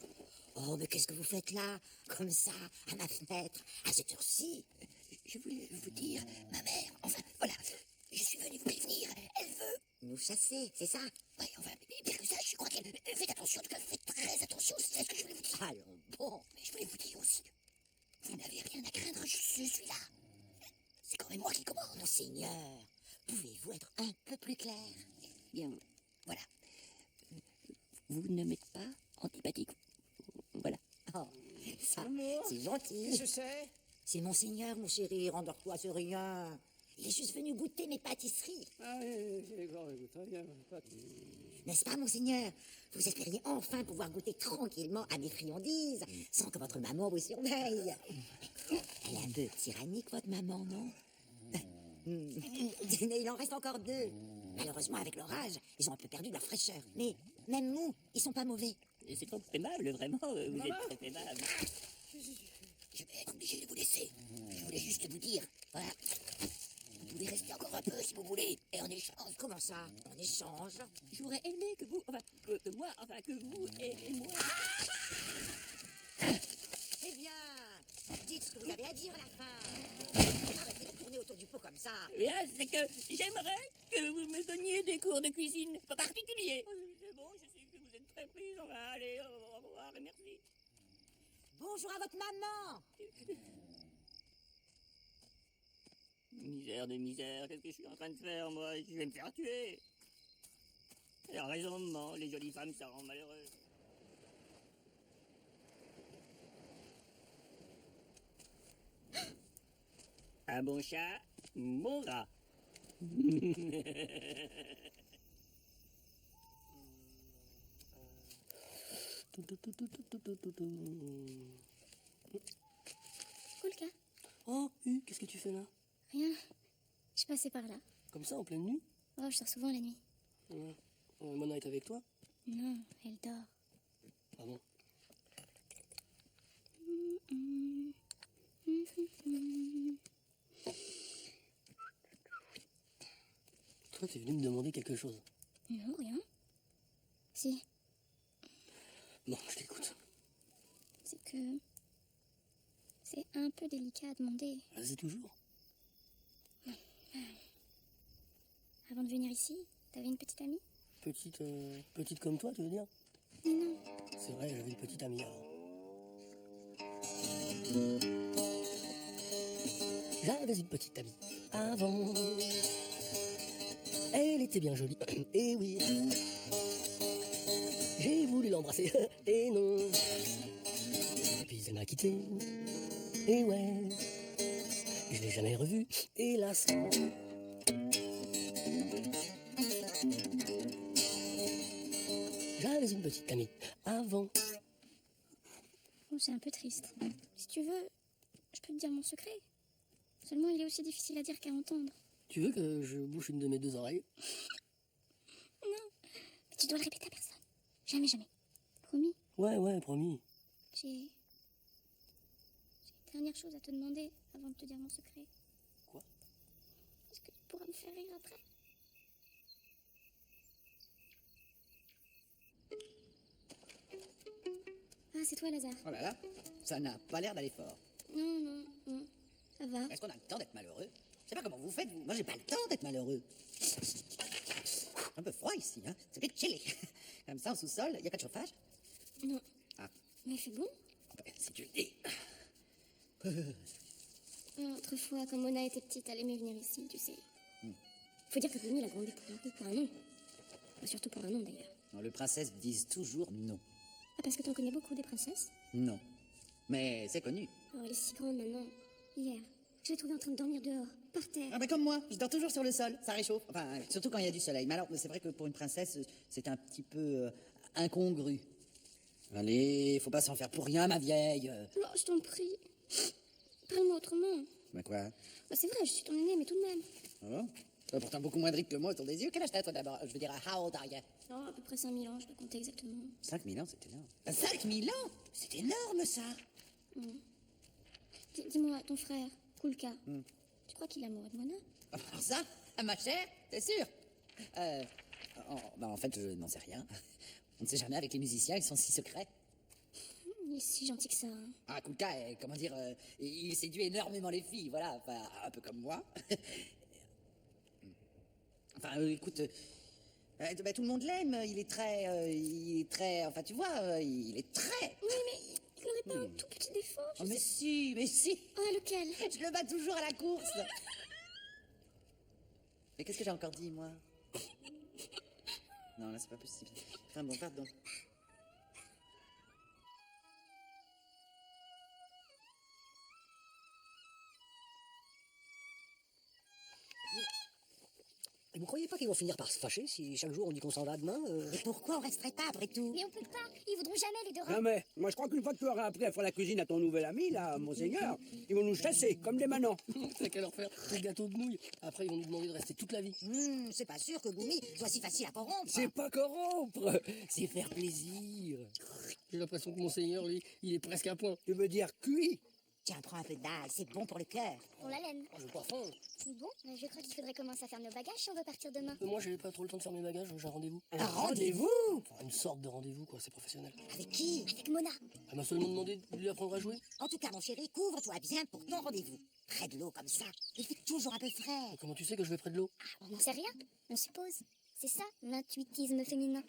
Oh, mais qu'est-ce que vous faites là, comme ça, à ma fenêtre, à cette heure-ci? Je voulais vous dire, ma mère, enfin, voilà, je suis venu vous prévenir, elle veut nous chasser, c'est ça? Oui, enfin, bien que ça, je crois qu'elle... Faites attention, en tout cas, faites très attention, c'est ce que je voulais vous dire. Allons, bon, mais je voulais vous dire aussi, vous n'avez rien à craindre, je suis là. C'est quand même moi qui commande. Monseigneur, pouvez-vous être un peu plus clair? Bien, voilà. Vous ne m'êtes pas antipathique. Voilà. Oh, ça, c'est gentil. Qu'est-ce que c'est? C'est monseigneur, mon chéri, rendors-toi, c'est rien. Il est juste venu goûter mes pâtisseries. Ah oui, très bien. N'est-ce pas, monseigneur? Vous espériez enfin pouvoir goûter tranquillement à mes friandises, sans que votre maman vous surveille. Elle est un peu tyrannique, votre maman, non? Il en reste encore 2. Malheureusement, avec l'orage, ils ont un peu perdu leur fraîcheur. Mais même mous, ils sont pas mauvais. C'est trop aimable, vraiment. Vous êtes très aimable. Je vais être obligé de vous laisser. Je voulais juste vous dire, voilà. Vous pouvez rester encore un peu si vous voulez. Et en échange, comment ça? En échange? J'aurais aimé que vous, enfin, que moi, enfin, que vous et moi... Eh bien, dites ce que vous avez à dire à la fin. Arrêtez de tourner autour du pot comme ça. Bien, c'est que j'aimerais que vous me donniez des cours de cuisine particuliers. C'est bon, je sais que vous êtes très prise. On va aller, au revoir et merci. Bonjour à votre maman. Misère de misère, qu'est-ce que je suis en train de faire, moi? Je vais me faire tuer. Elle a raison, maman, les jolies femmes, ça rend malheureux. Un bon chat, bon rat. Coolka. Oh, qu'est-ce que tu fais là? Rien. Je passais par là. Comme ça, en pleine nuit? Oh, je sors souvent la nuit. Ouais. Mona est avec toi? Non, elle dort. Ah bon? Toi, t'es venu me demander quelque chose. Non, rien. Si, Non, je t'écoute. c'est que... C'est un peu délicat à demander. Vas-y toujours. Avant de venir ici, t'avais une petite amie? Petite comme toi, tu veux dire? Non. C'est vrai, j'avais une petite amie avant. J'avais une petite amie avant. Elle était bien jolie, et oui. J'ai voulu l'embrasser, et non. Et puis elle m'a quitté, et ouais. Je l'ai jamais revue, hélas. J'avais une petite amie avant. Oh, c'est un peu triste. Si tu veux, je peux te dire mon secret. Seulement, il est aussi difficile à dire qu'à entendre. Tu veux que je bouche une de mes 2 oreilles? Non, mais tu dois le répéter à personne. Jamais, jamais. Promis, Ouais, promis. j'ai une dernière chose à te demander avant de te dire mon secret. Quoi? Est-ce que tu pourras me faire rire après? Ah, c'est toi, Lazare. Oh là là, ça n'a pas l'air d'aller fort. Non, ça va. Est-ce qu'on a le temps d'être malheureux? Je sais pas comment vous faites, vous. Moi, j'ai pas le temps d'être malheureux. Un peu froid ici, hein. C'est peut-être chillé. Comme ça, au sous-sol, il n'y a pas de chauffage? Non. Ah. Mais il fait bon. Si tu le dis. Autrefois, quand Mona était petite, elle aimait venir ici, tu sais. Faut dire que Bonnie l'a grandi pour un nom. Bah, surtout pour un nom, d'ailleurs. Non, les princesses disent toujours non. Ah, parce que t'en connais beaucoup des princesses? Non. Mais c'est connu. Oh, elle est si grande maintenant. Hier, je l'ai trouvée en train de dormir dehors, par terre. Ah, mais comme moi, je dors toujours sur le sol, ça réchauffe. Enfin, surtout quand il y a du soleil. Mais alors, c'est vrai que pour une princesse, c'est un petit peu incongru. Allez, faut pas s'en faire pour rien, ma vieille. Oh, je t'en prie. Parle-moi autrement. Mais quoi? Bah, c'est vrai, je suis ton aînée, mais tout de même. Ah bon? T'as pourtant beaucoup moins de rides que moi autour des yeux. Quel âge t'as, toi, d'abord? Je veux dire, how old are you? Oh, à peu près 5000 ans, je dois compter exactement. 5000 ans, c'est énorme. 5000 ans? C'est énorme, ça! Dis-moi, ton frère, Kulka, tu crois qu'il est amoureux de Mona? Alors ça, ma chère, c'est sûr. En fait, je n'en sais rien. On ne sait jamais avec les musiciens, ils sont si secrets. Il est si gentil que ça. Hein. Ah, Kulka, comment dire, il séduit énormément les filles, voilà, enfin, un peu comme moi. Enfin, écoute, bah, tout le monde l'aime, il est très, enfin, tu vois, il est très... Oui, mais il n'aurait pas un tout petit défaut, Oh, mais si, mais si. Ah, lequel? Je le bats toujours à la course. Mais qu'est-ce que j'ai encore dit, moi? Non, là, c'est pas possible. Enfin bon, pardon. Et vous croyez pas qu'ils vont finir par se fâcher si chaque jour on dit qu'on s'en va demain Et pourquoi on resterait pas après tout? Mais on peut pas, ils voudront jamais les deux Jamais. Moi, je crois qu'une fois que tu auras appris à faire la cuisine à ton nouvel ami, là, monseigneur, ils vont nous chasser, comme des manants. T'as qu'à leur faire des gâteaux de nouilles. Après, ils vont nous demander de rester toute la vie. C'est pas sûr que Goumi soit si facile à corrompre. C'est pas corrompre, C'est faire plaisir. J'ai l'impression que Monseigneur, lui, il est presque à point. tu veux dire cuit. Tiens, prends un peu d'ail, c'est bon pour le cœur. Pour la laine. Oh, je veux pas faim. Bon, je crois qu'il faudrait commencer à faire nos bagages si on veut partir demain. Moi, j'avais pas trop le temps de faire mes bagages, j'ai un rendez-vous. Un rendez-vous? Enfin, une sorte de rendez-vous, quoi, c'est professionnel. Avec qui? Avec Mona. Elle m'a seulement demandé de lui apprendre à jouer. En tout cas, mon chéri, couvre-toi bien pour ton rendez-vous. Près de l'eau comme ça, il fait toujours un peu frais. Et comment tu sais que je vais près de l'eau? On n'en sait rien, on suppose. C'est ça, l'intuitisme féminin.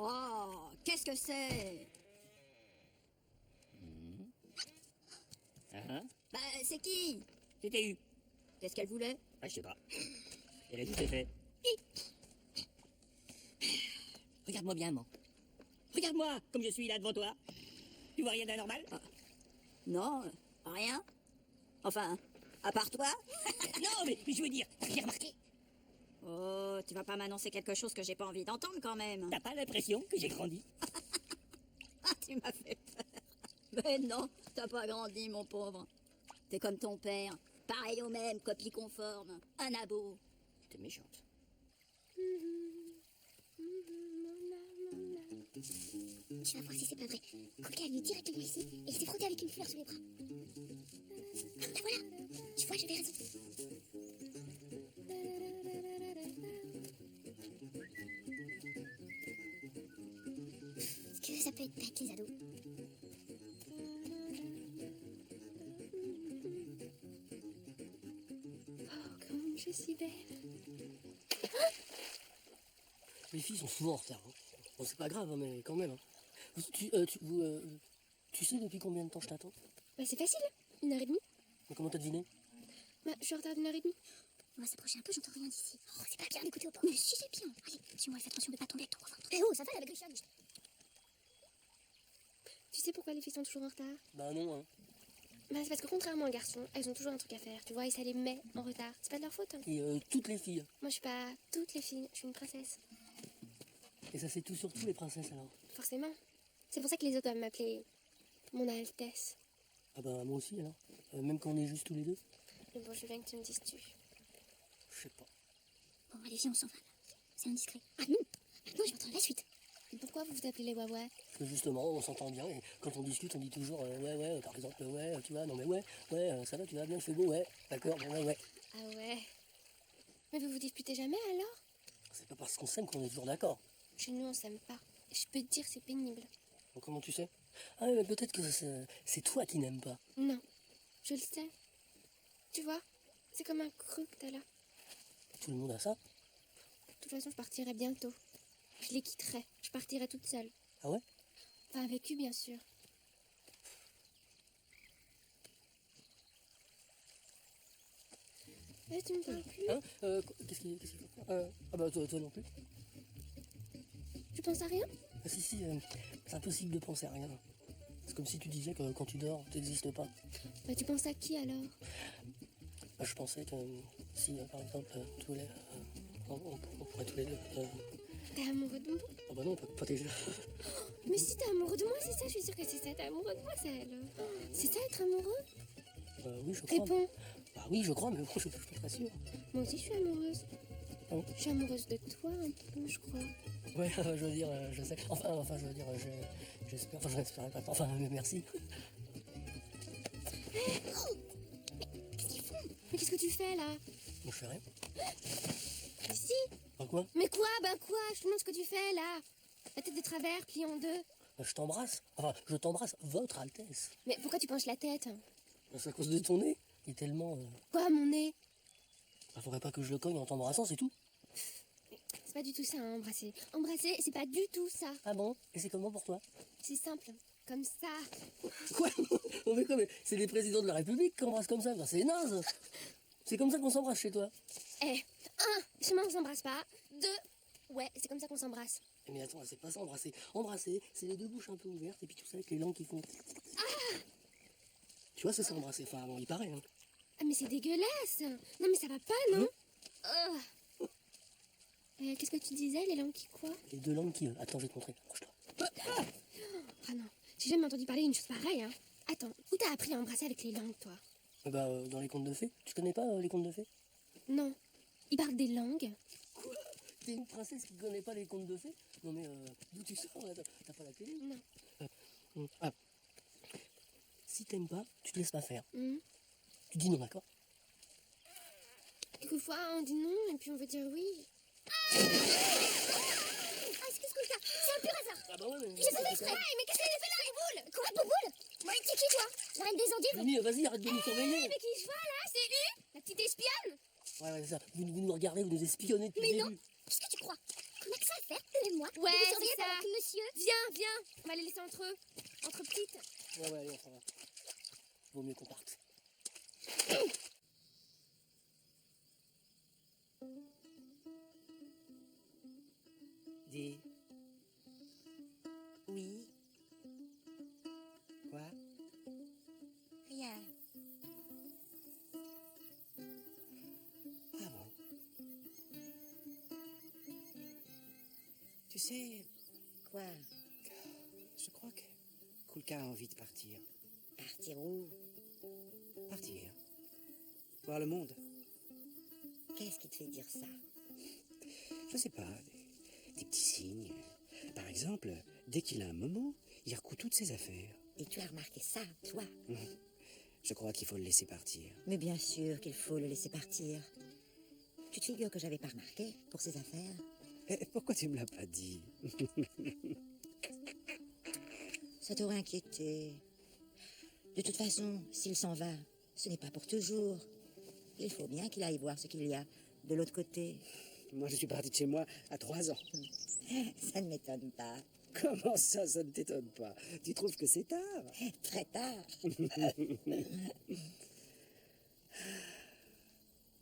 Oh, qu'est-ce que c'est? Hein? Bah, c'est qui? C'était eu. Qu'est-ce qu'elle voulait? Ah, je sais pas. Elle a dit c'est fait. Regarde-moi bien, man. Regarde-moi comme je suis là devant toi. Tu vois rien d'anormal? Non, rien. Enfin, à part toi? Non, mais je veux dire, j'ai remarqué. Oh, tu vas pas m'annoncer quelque chose que j'ai pas envie d'entendre quand même. T'as pas l'impression que j'ai grandi? Ah, tu m'as fait peur. Mais non, t'as pas grandi, mon pauvre. T'es comme ton père, pareil au même, copie conforme, un abo. T'es méchante. Tu vas voir si c'est pas vrai. Kulka est venu directement ici et il s'est frotté avec une fleur sous les bras. Ah, voilà, tu vois, j'avais raison. Est-ce que ça peut être bête, les ados? Oh, comme je suis belle. Les filles sont souvent en retard. Hein. Bon, c'est pas grave, hein, mais quand même. Hein. Tu sais depuis combien de temps je t'attends? Bah, c'est facile, 1h30. Mais comment t'as deviné? Bah, je suis en retard d'1h30. On va s'approcher un peu, j'entends rien d'ici. Oh, c'est pas bien d'écouter au port. Mais si, c'est bien. Allez, suis-moi et fais attention de pas tomber avec ton copain. Eh oh, ça va, la bagrichonne. Tu sais pourquoi les filles sont toujours en retard? Bah non, hein. Bah, c'est parce que contrairement aux garçons, elles ont toujours un truc à faire, tu vois, et ça les met en retard. C'est pas de leur faute, hein. Et toutes les filles. Moi, je suis pas toutes les filles, je suis une princesse. Et ça c'est tout sur tous les princesses alors. Forcément. C'est pour ça que les autres doivent m'appeler Mon Altesse. Ah bah moi aussi alors. Même quand on est juste tous les deux. Mais bon, je veux bien que tu me dises tu. Je sais pas. Bon, allez, viens, on s'en va. C'est indiscret. Ah non, non, je vais entendre la suite. Et pourquoi vous vous appelez les Wawa? Parce que justement on s'entend bien et quand on discute on dit toujours ouais, par exemple ouais, tu vois, non mais ouais, ça va, tu vas bien, il fait beau, ouais, d'accord, bon, ouais. Ah ouais. Mais vous vous disputez jamais alors? C'est pas parce qu'on s'aime qu'on est toujours d'accord. Chez nous, on s'aime pas. Je peux te dire, c'est pénible. Donc comment tu sais? Ah mais peut-être que c'est toi qui n'aimes pas. Non, je le sais. Tu vois, c'est comme un creux que t'as là. Tout le monde a ça. De toute façon, je partirai bientôt. Je les quitterai. Je partirai toute seule. Ah ouais? Pas avec eux, bien sûr. Tu me parles plus? Hein? Qu'est-ce qu'il faut faire? Ah bah toi non plus. Tu penses à rien? Ah si, c'est impossible de penser à rien. C'est comme si tu disais que quand tu dors, t'existes pas. Bah, tu penses à qui alors? Bah, je pensais que si, par exemple, tous les... on pourrait tous les deux... T'es amoureux de moi? Oh bah non, pas tes jeux. Mais si t'es amoureux de moi, c'est ça, je suis sûre que c'est ça. T'es amoureux de moi, ça, alors. C'est ça, être amoureux? Oui, je crois. Réponds. Bah oui, je crois, mais bon, je suis pas très sûr. Moi aussi, je suis amoureuse. Oh. Je suis amoureuse de toi, un peu, je crois. Ouais, je veux dire, je sais. Enfin, je veux dire, j'espère. Enfin, je n'espérais pas. Enfin, mais merci. Mais qu'est-ce que tu fais, là? Moi, je fais rien. Si. Bah quoi? Mais quoi? Ben quoi? Je te demande ce que tu fais, là. La tête de travers, pliée en deux. Je t'embrasse. Enfin, je t'embrasse, votre Altesse. Mais pourquoi tu penches la tête? C'est à cause de ton nez. Il est tellement... Quoi, mon nez? Bah, faudrait pas que je le cogne en t'embrassant, c'est tout. C'est pas du tout ça, hein, embrasser. Embrasser, c'est pas du tout ça. Ah bon? Et c'est comment pour toi? C'est simple. Comme ça. Quoi? On fait quoi? Mais c'est les présidents de la République qui embrassent comme ça. Enfin, c'est naze. C'est comme ça qu'on s'embrasse chez toi. Eh, 1, chez moi on s'embrasse pas. 2, ouais, c'est comme ça qu'on s'embrasse. Mais attends, c'est pas ça, embrasser. Embrasser, c'est les deux bouches un peu ouvertes et puis tout ça avec les langues qui font... Tu vois, c'est ça, embrasser. Enfin, bon, il paraît, hein. Ah, mais c'est dégueulasse. Non, mais ça va pas, non? Qu'est-ce que tu disais, les langues qui quoi? Les deux langues qui... Attends, je vais te montrer. Approche-toi. Ah non, j'ai jamais entendu parler d'une chose pareille, hein. Attends, où t'as appris à embrasser avec les langues, toi? Bah, dans les contes de fées. Tu connais pas les contes de fées? Non. Ils parlent des langues? Quoi? T'es une princesse qui connaît pas les contes de fées? Non mais, d'où tu sors là? T'as pas la télé? Non. Ah. Si t'aimes pas, tu te laisses pas faire. Mhm. Tu dis non, d'accord? Quelquefois, on dit non, et puis on veut dire oui. Ah, excuse-moi, c'est un pur hasard. Ah bah ouais, mais... J'ai pas fait exprès. Mais qu'est-ce qu'elle a fait là, les boules? Quoi, Bouboule? Ouais, c'est qui, toi? La reine des endives? Mimi, vas-y, arrête de nous surveiller. Mais qui je vois, là? C'est U? La petite espionne? Ouais, c'est ça. Vous nous regardez, vous nous espionnez depuis Mais le non. début. Qu'est-ce que tu crois? Qu'on a que ça à faire, eux et moi? Ouais, de vous surveiller c'est ça. pendant que monsieur... Viens. On va les laisser entre eux. Entre petites. Ouais, allez, on s'en va. Vaut mieux qu'on parte. Dis. Oui. Quoi? Rien. Ah bon? Tu sais, Quoi? je crois que Kulka a envie de partir. Partir où? Partir. Voir le monde. Qu'est-ce qui te fait dire ça? Je sais pas, des petits signes. Par exemple, dès qu'il a un moment, il recoue toutes ses affaires. Et tu as remarqué ça, toi? Je crois qu'il faut le laisser partir. Mais bien sûr qu'il faut le laisser partir. Tu te figures que j'avais pas remarqué pour ses affaires? Pourquoi tu me l'as pas dit? Ça t'aurait inquiété. De toute façon, s'il s'en va, ce n'est pas pour toujours. Il faut bien qu'il aille voir ce qu'il y a de l'autre côté. Moi, je suis parti de chez moi à 3 ans. Ça ne m'étonne pas. Comment ça ne t'étonne pas? Tu trouves que c'est tard? Très tard.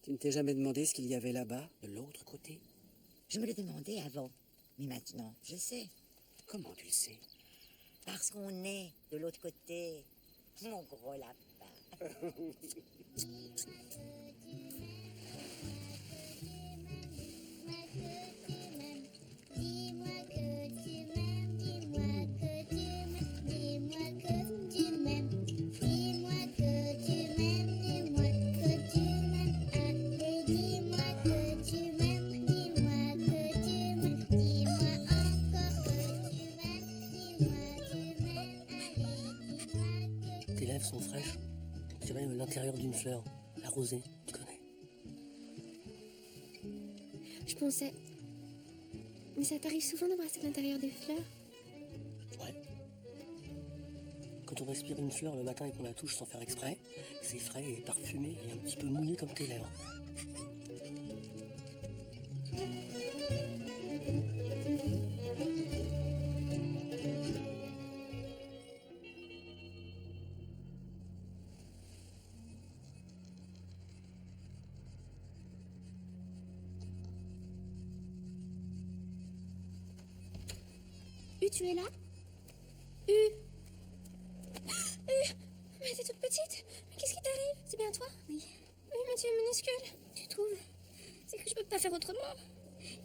Tu ne t'es jamais demandé ce qu'il y avait là-bas, de l'autre côté? Je me le demandais avant, mais maintenant, je sais. Comment tu le sais? Parce qu'on est de l'autre côté, mon gros lapin. Tes lèvres sont fraîches. On dirait l'intérieur d'une fleur. La rosée, tu connais? Je pensais... Mais ça t'arrive souvent d'embrasser l'intérieur des fleurs? Ouais. Quand on respire une fleur le matin et qu'on la touche sans faire exprès, c'est frais et parfumé et un petit peu mouillé comme tes lèvres. Tu es là? Mais t'es toute petite. Mais qu'est-ce qui t'arrive? C'est bien toi? Oui. Oui, mais tu es minuscule. Tu trouves? C'est que je peux pas faire autrement.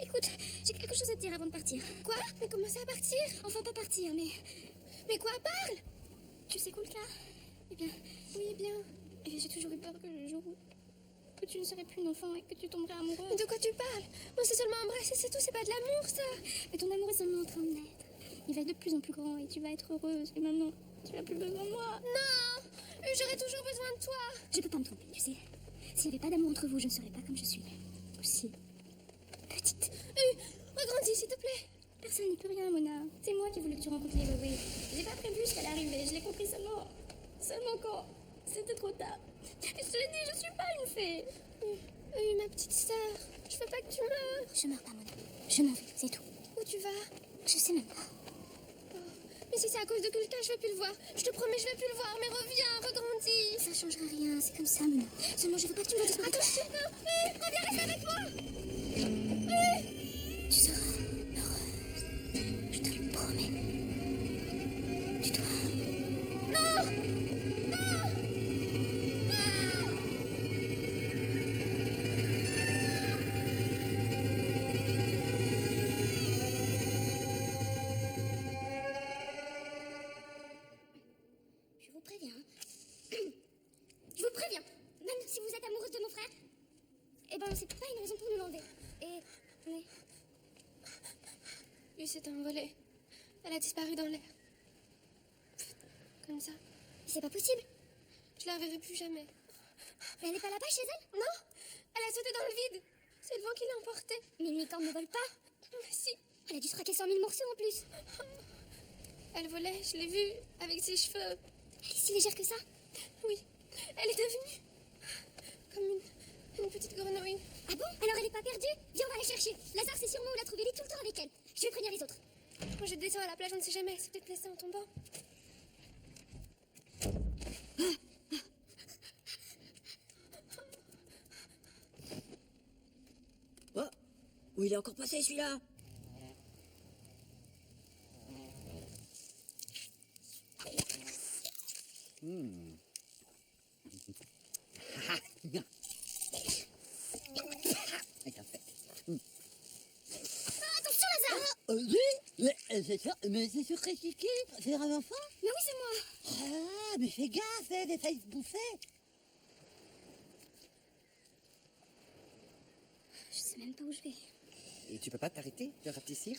Écoute, j'ai quelque chose à te dire avant de partir. Quoi? Mais comment ça partir? Enfin, pas partir, mais... Mais quoi? Parle! Tu sais Coolka? Eh bien... Oui, bien. Eh bien, j'ai toujours eu peur que le jour où... que tu ne serais plus une enfant et que tu tomberais amoureux. Mais de quoi tu parles? On s'est seulement embrassé, c'est tout, c'est pas de l'amour, ça! Mais ton amour est seulement en train de naître. Il va être de plus en plus grand et tu vas être heureuse. Et maintenant, tu n'as plus besoin de moi. Non! J'aurai toujours besoin de toi! Je peux pas me tromper, tu sais. S'il n'y avait pas d'amour entre vous, je ne serais pas comme je suis. Aussi petite. Regrandis, s'il te plaît! Personne n'y peut rien, Mona. C'est moi qui voulais que tu rencontres les bébés. J'ai pas prévu ce qu'elle arrivait. Je l'ai compris seulement quand c'était trop tard. Et je te l'ai dit, je suis pas une fée. Ma petite sœur, je veux pas que tu meurs. Je meurs pas, Mona. Je m'en vais, c'est tout. Où tu vas? Je sais même pas. Mais si c'est à cause de quelqu'un, je vais plus le voir. Je te promets, je vais plus le voir. Mais reviens, regrandis. Ça changera rien, c'est comme ça, Mona. Seulement, je veux pas que tu me disparaisses. Attention, reviens, reste avec moi. Tu seras heureuse. Je te le promets. Tu dois... Non! Je vous préviens. Je vous préviens. Même si vous êtes amoureuse de mon frère, eh ben, c'est pas une raison pour nous l'enlever. Mais... Lui s'est envolée. Elle a disparu dans l'air. Comme ça. c'est pas possible. Je la reverrai plus jamais. Mais elle n'est pas là-bas chez elle? Non! Elle a sauté dans le vide. C'est le vent qui l'a emportée. Mais une licorne ne vole pas. Mais si. Elle a dû se raquer 100 000 morceaux en plus. Elle volait, je l'ai vue, avec ses cheveux. Elle est si légère que ça? Oui. Elle est devenue comme une petite grenouille. Ah bon? Alors elle est pas perdue? Viens, on va la chercher. Lazare, c'est sûrement où la trouver. Il est tout le temps avec elle. Je vais prévenir les autres. Moi, je descends à la plage, on ne sait jamais. Elle s'est peut-être blessée en tombant. Oh, où il est encore passé celui-là? Attention, Lazare! Oui, mais c'est sûr que c'est qui? C'est un enfant? Mais oui, c'est moi. Ah, mais fais gaffe, elle failli se bouffer. Je sais même pas où je vais. Et tu peux pas t'arrêter de rapetissir?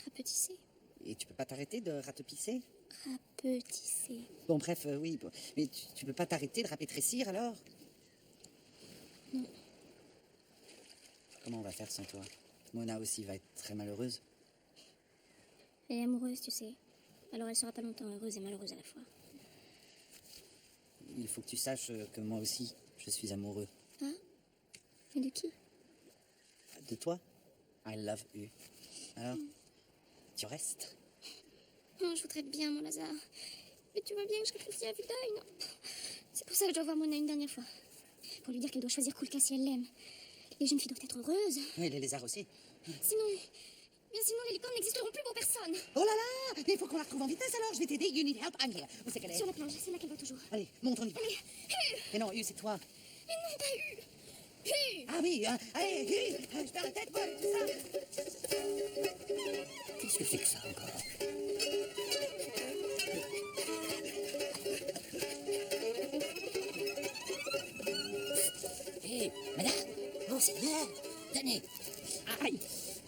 Rapetisser. Et tu peux pas t'arrêter de ratepisser? Rapetisser. Bon, bref, oui. Bon. Mais tu peux pas t'arrêter de rapétrécir alors? Non. Comment on va faire sans toi? Mona aussi va être très malheureuse. Elle est amoureuse, tu sais. Alors elle sera pas longtemps heureuse et malheureuse à la fois. Il faut que tu saches que moi aussi, je suis amoureux. Hein? Mais de qui? De toi? I love you. Alors, tu restes? Oh, je voudrais bien, mon Lazare. Mais tu vois bien que je réfléchis à vue d'œil, non? C'est pour ça que je dois voir Mona une dernière fois. Pour lui dire qu'elle doit choisir Coolka si elle l'aime. Les jeunes filles doivent être heureuses. Oui, les lézards aussi. Sinon les licornes n'existeront plus pour personne. Oh là là! Mais il faut qu'on la retrouve en vitesse alors, je vais t'aider. You need help, I'm here. Où c'est qu'elle est? Sur la plage, c'est là qu'elle va toujours. Allez, monte, on y va. Allez, Mais non, c'est toi. mais non, pas eu. Ah oui, allez, je perds la tête, moi, avec tout ça. Qu'est-ce que c'est que ça encore? Hé, madame, monseigneur, tenez. Aïe,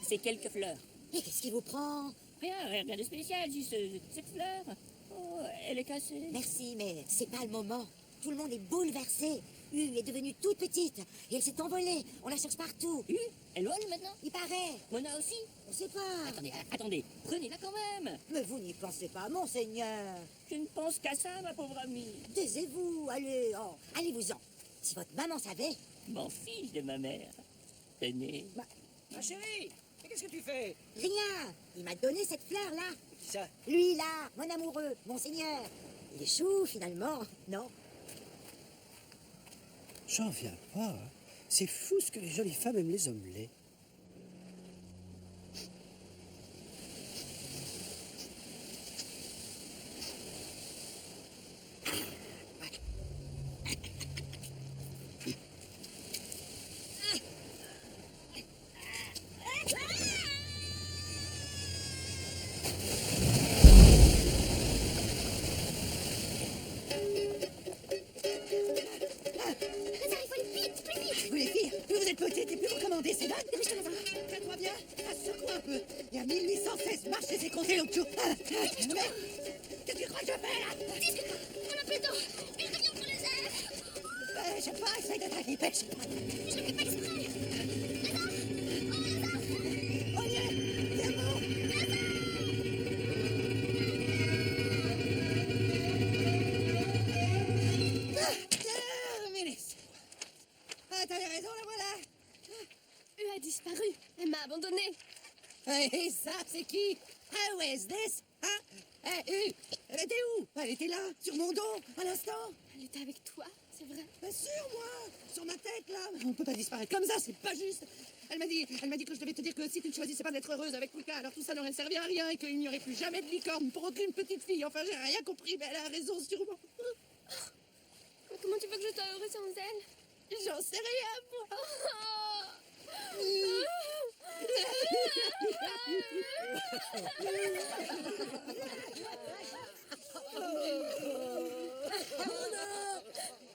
c'est quelques fleurs. Mais qu'est-ce qui vous prend? Rien de spécial, juste cette fleur. Oh, elle est cassée. Merci, mais c'est pas le moment. Tout le monde est bouleversé. est devenue toute petite et elle s'est envolée. On la cherche partout. Elle vole maintenant? Il paraît. Mona aussi? On sait pas. Attendez, prenez-la quand même. Mais vous n'y pensez pas, monseigneur. Je ne pense qu'à ça, ma pauvre amie. Taisez-vous, allez, allez-vous-en. Si votre maman savait. M'en fiche de ma mère. Tenez. Ma chérie, mais qu'est-ce que tu fais? Rien. Il m'a donné cette fleur-là. Qui ça? Lui, là, mon amoureux, monseigneur. Il est chou, finalement, non? J'en viens pas. Hein. C'est fou ce que les jolies femmes aiment les hommes laids. Vous les filles, plus vous êtes petites et plus vous commandez, c'est dingue. Faites-moi bien, secoue un peu. Il y a 1816 marches et c'est compté l'autre jour. Qu'est-ce que tu crois que je fais là? On n'a plus le temps. Une camion pour les airs. Je sais pas, essaye de t'agripper, je sais pas. Je ne fais pas exprès. Oh yeah, c'est bon. Terminis. Ah, t'avais raison, la voilà. U a disparu. Elle m'a abandonnée. Et ça, c'est qui? How is this? Hein? Elle était où? Elle était là, sur mon dos, à l'instant. Elle était avec toi, c'est vrai. Bien sûr, moi, sur ma tête, là. On peut pas disparaître comme ça, c'est pas juste. Elle m'a dit que je devais te dire que si tu ne choisissais pas d'être heureuse avec Kulka, alors tout ça n'aurait servi à rien et qu'il n'y aurait plus jamais de licorne pour aucune petite fille. Enfin, j'ai rien compris, mais elle a raison, sûrement. Mais comment tu veux que je sois heureuse sans elle? J'en sais rien, moi.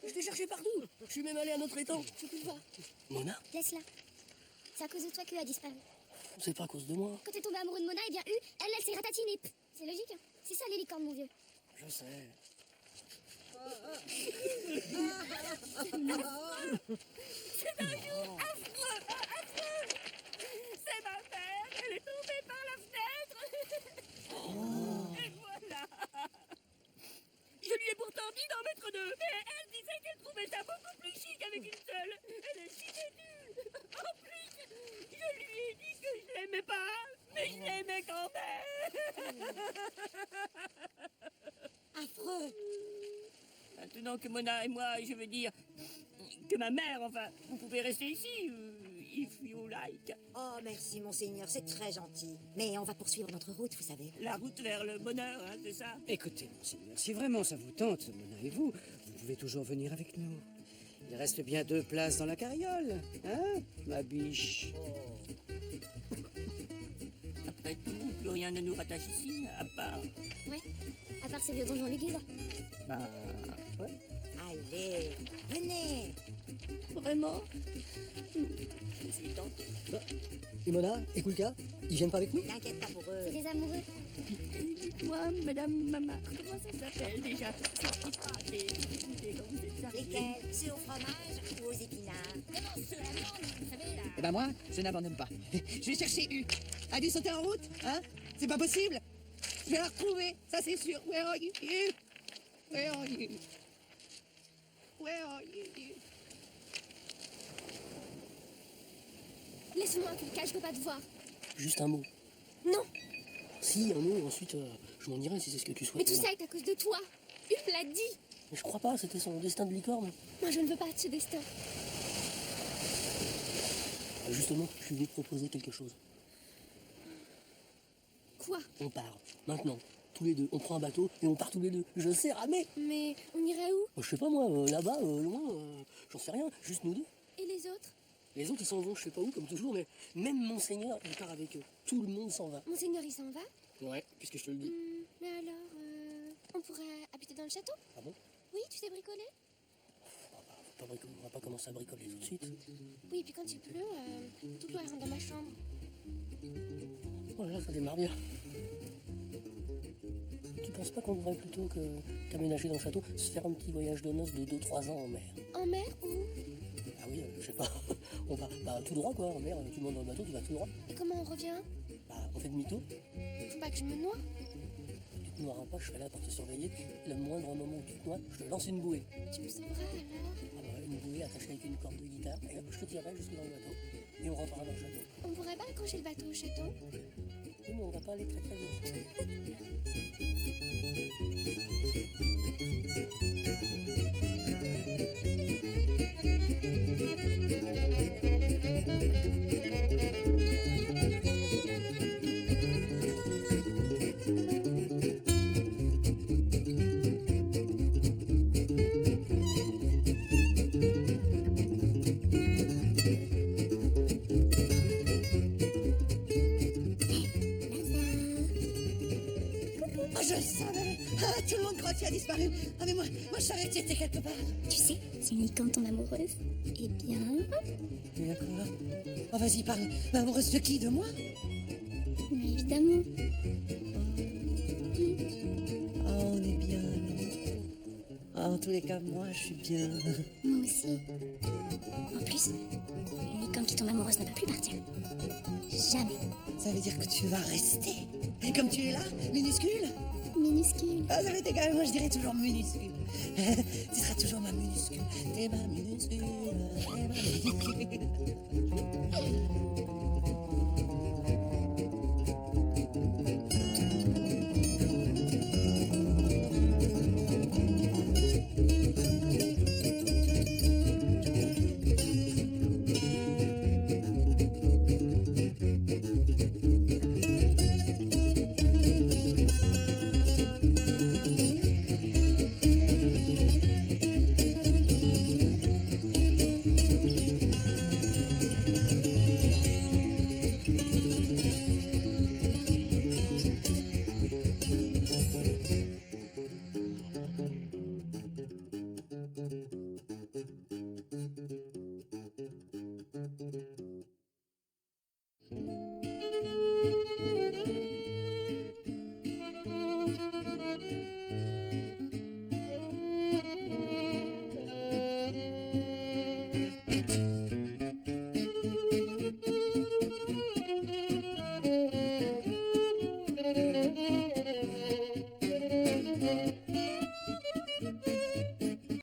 Je t'ai cherché partout. Je suis même allé à notre étang. Je peux voir. Mona? Laisse-la. C'est à cause de toi qu'U a disparu. C'est pas à cause de moi. Quand t'es tombé amoureux de Mona, eh bien elle s'est ratatinée. C'est logique, hein. C'est ça les licornes, mon vieux. Je sais. C'est ma mère, elle est tombée par la fenêtre. Et voilà. Je lui ai pourtant dit d'en mettre deux, mais elle disait qu'elle trouvait ça beaucoup plus chic avec une seule. Elle est si têtue. En plus, je lui ai dit que je l'aimais pas, mais je l'aimais quand même. Affreux. Maintenant que Mona et moi, je veux dire, que ma mère, enfin, vous pouvez rester ici, if you like. Oh, merci, monseigneur, c'est très gentil. Mais on va poursuivre notre route, vous savez. La route vers le bonheur, hein, c'est ça? Écoutez, monseigneur, si vraiment ça vous tente, Mona et vous, vous pouvez toujours venir avec nous. Il reste bien 2 places dans la carriole, hein, ma biche? Après tout, plus rien ne nous rattache ici, à part... Ouais. À part ces vieux donjons lugubres. Bah, ouais. Allez, venez. Vraiment? Je suis tentée. Et Mona et Kulka, ils viennent pas avec nous? T'inquiète pas pour eux. C'est des amoureux. Dites-moi, madame Mama, comment ça s'appelle déjà? Quand vous êtes arrivée. Lesquels? Ceux au fromage ou aux épinards? Non, ceux à l'amande, vous savez, là. Eh ben moi, je n'abandonne pas. Je vais chercher U. A dû sauter en route, hein? C'est pas possible. Je vais la retrouver, ça c'est sûr. Where are you? Where are you? Where are you? Laisse-moi, Kulka, je peux pas te voir. Juste un mot. Non, Si, un mot, ensuite, je m'en irai si c'est ce que tu souhaites. mais tout ça est à cause de toi. U me l'a dit. Mais je crois pas, c'était son destin de licorne. Moi, je ne veux pas de ce destin. Justement, je suis venu te proposer quelque chose. Quoi? On part, maintenant, tous les deux. On prend un bateau et on part tous les deux. Je sais ramer. Mais on irait où? Je sais pas moi, là-bas, loin, j'en sais rien, juste nous deux. Et les autres? Les autres, ils s'en vont, je sais pas où, comme toujours, mais même Monseigneur, il part avec eux. Tout le monde s'en va. Monseigneur, il s'en va? Ouais, puisque je te le dis. Mais alors, on pourrait habiter dans le château? Ah bon? Oui, tu sais bricoler? On va pas commencer à bricoler tout de suite. Oui, et puis quand il pleut, toute l'eau elle rentre dans ma chambre. Oh là là, ça démarre bien. Tu penses pas qu'on devrait plutôt que t'aménager dans le château, se faire un petit voyage de noces de 2-3 ans en mer? En mer ou? Ah oui, je sais pas. On va tout droit quoi, en mer, tu montes dans le bateau, tu vas tout droit. Et comment on revient? Bah, on fait demi-tour. Faut pas que je me noie. Tu te noieras pas, je serai là pour te surveiller. Le moindre moment où tu te noies, je te lance une bouée. Tu me sauveras alors? Ah bah, une bouée attachée avec une corde de guitare, et hop, je te tirerai jusque dans le bateau. Et on rentrera dans le château. On pourrait pas accrocher le bateau au château? Oui, mais on va pas aller très très vite. Ah, je le savais. Ah, tout le monde croit que tu as disparu. Ah, mais moi je savais que tu étais quelque part. Tu sais, c'est uniquement ton amoureuse. Eh bien, D'accord. Oh, vas-y, parle. Amoureuse de qui? De moi? mais évidemment. Oh, on est bien, non? Ah, en tous les cas, moi, je suis bien. Moi aussi. En plus, une icône qui tombe amoureuse ne peut plus partir. Jamais. Ça veut dire que tu vas rester. Comme tu es là, minuscule. Minuscule. Ah, ça m'est égal, moi je dirais toujours minuscule. Tu seras toujours ma minuscule. T'es ma minuscule. T'es ma minuscule.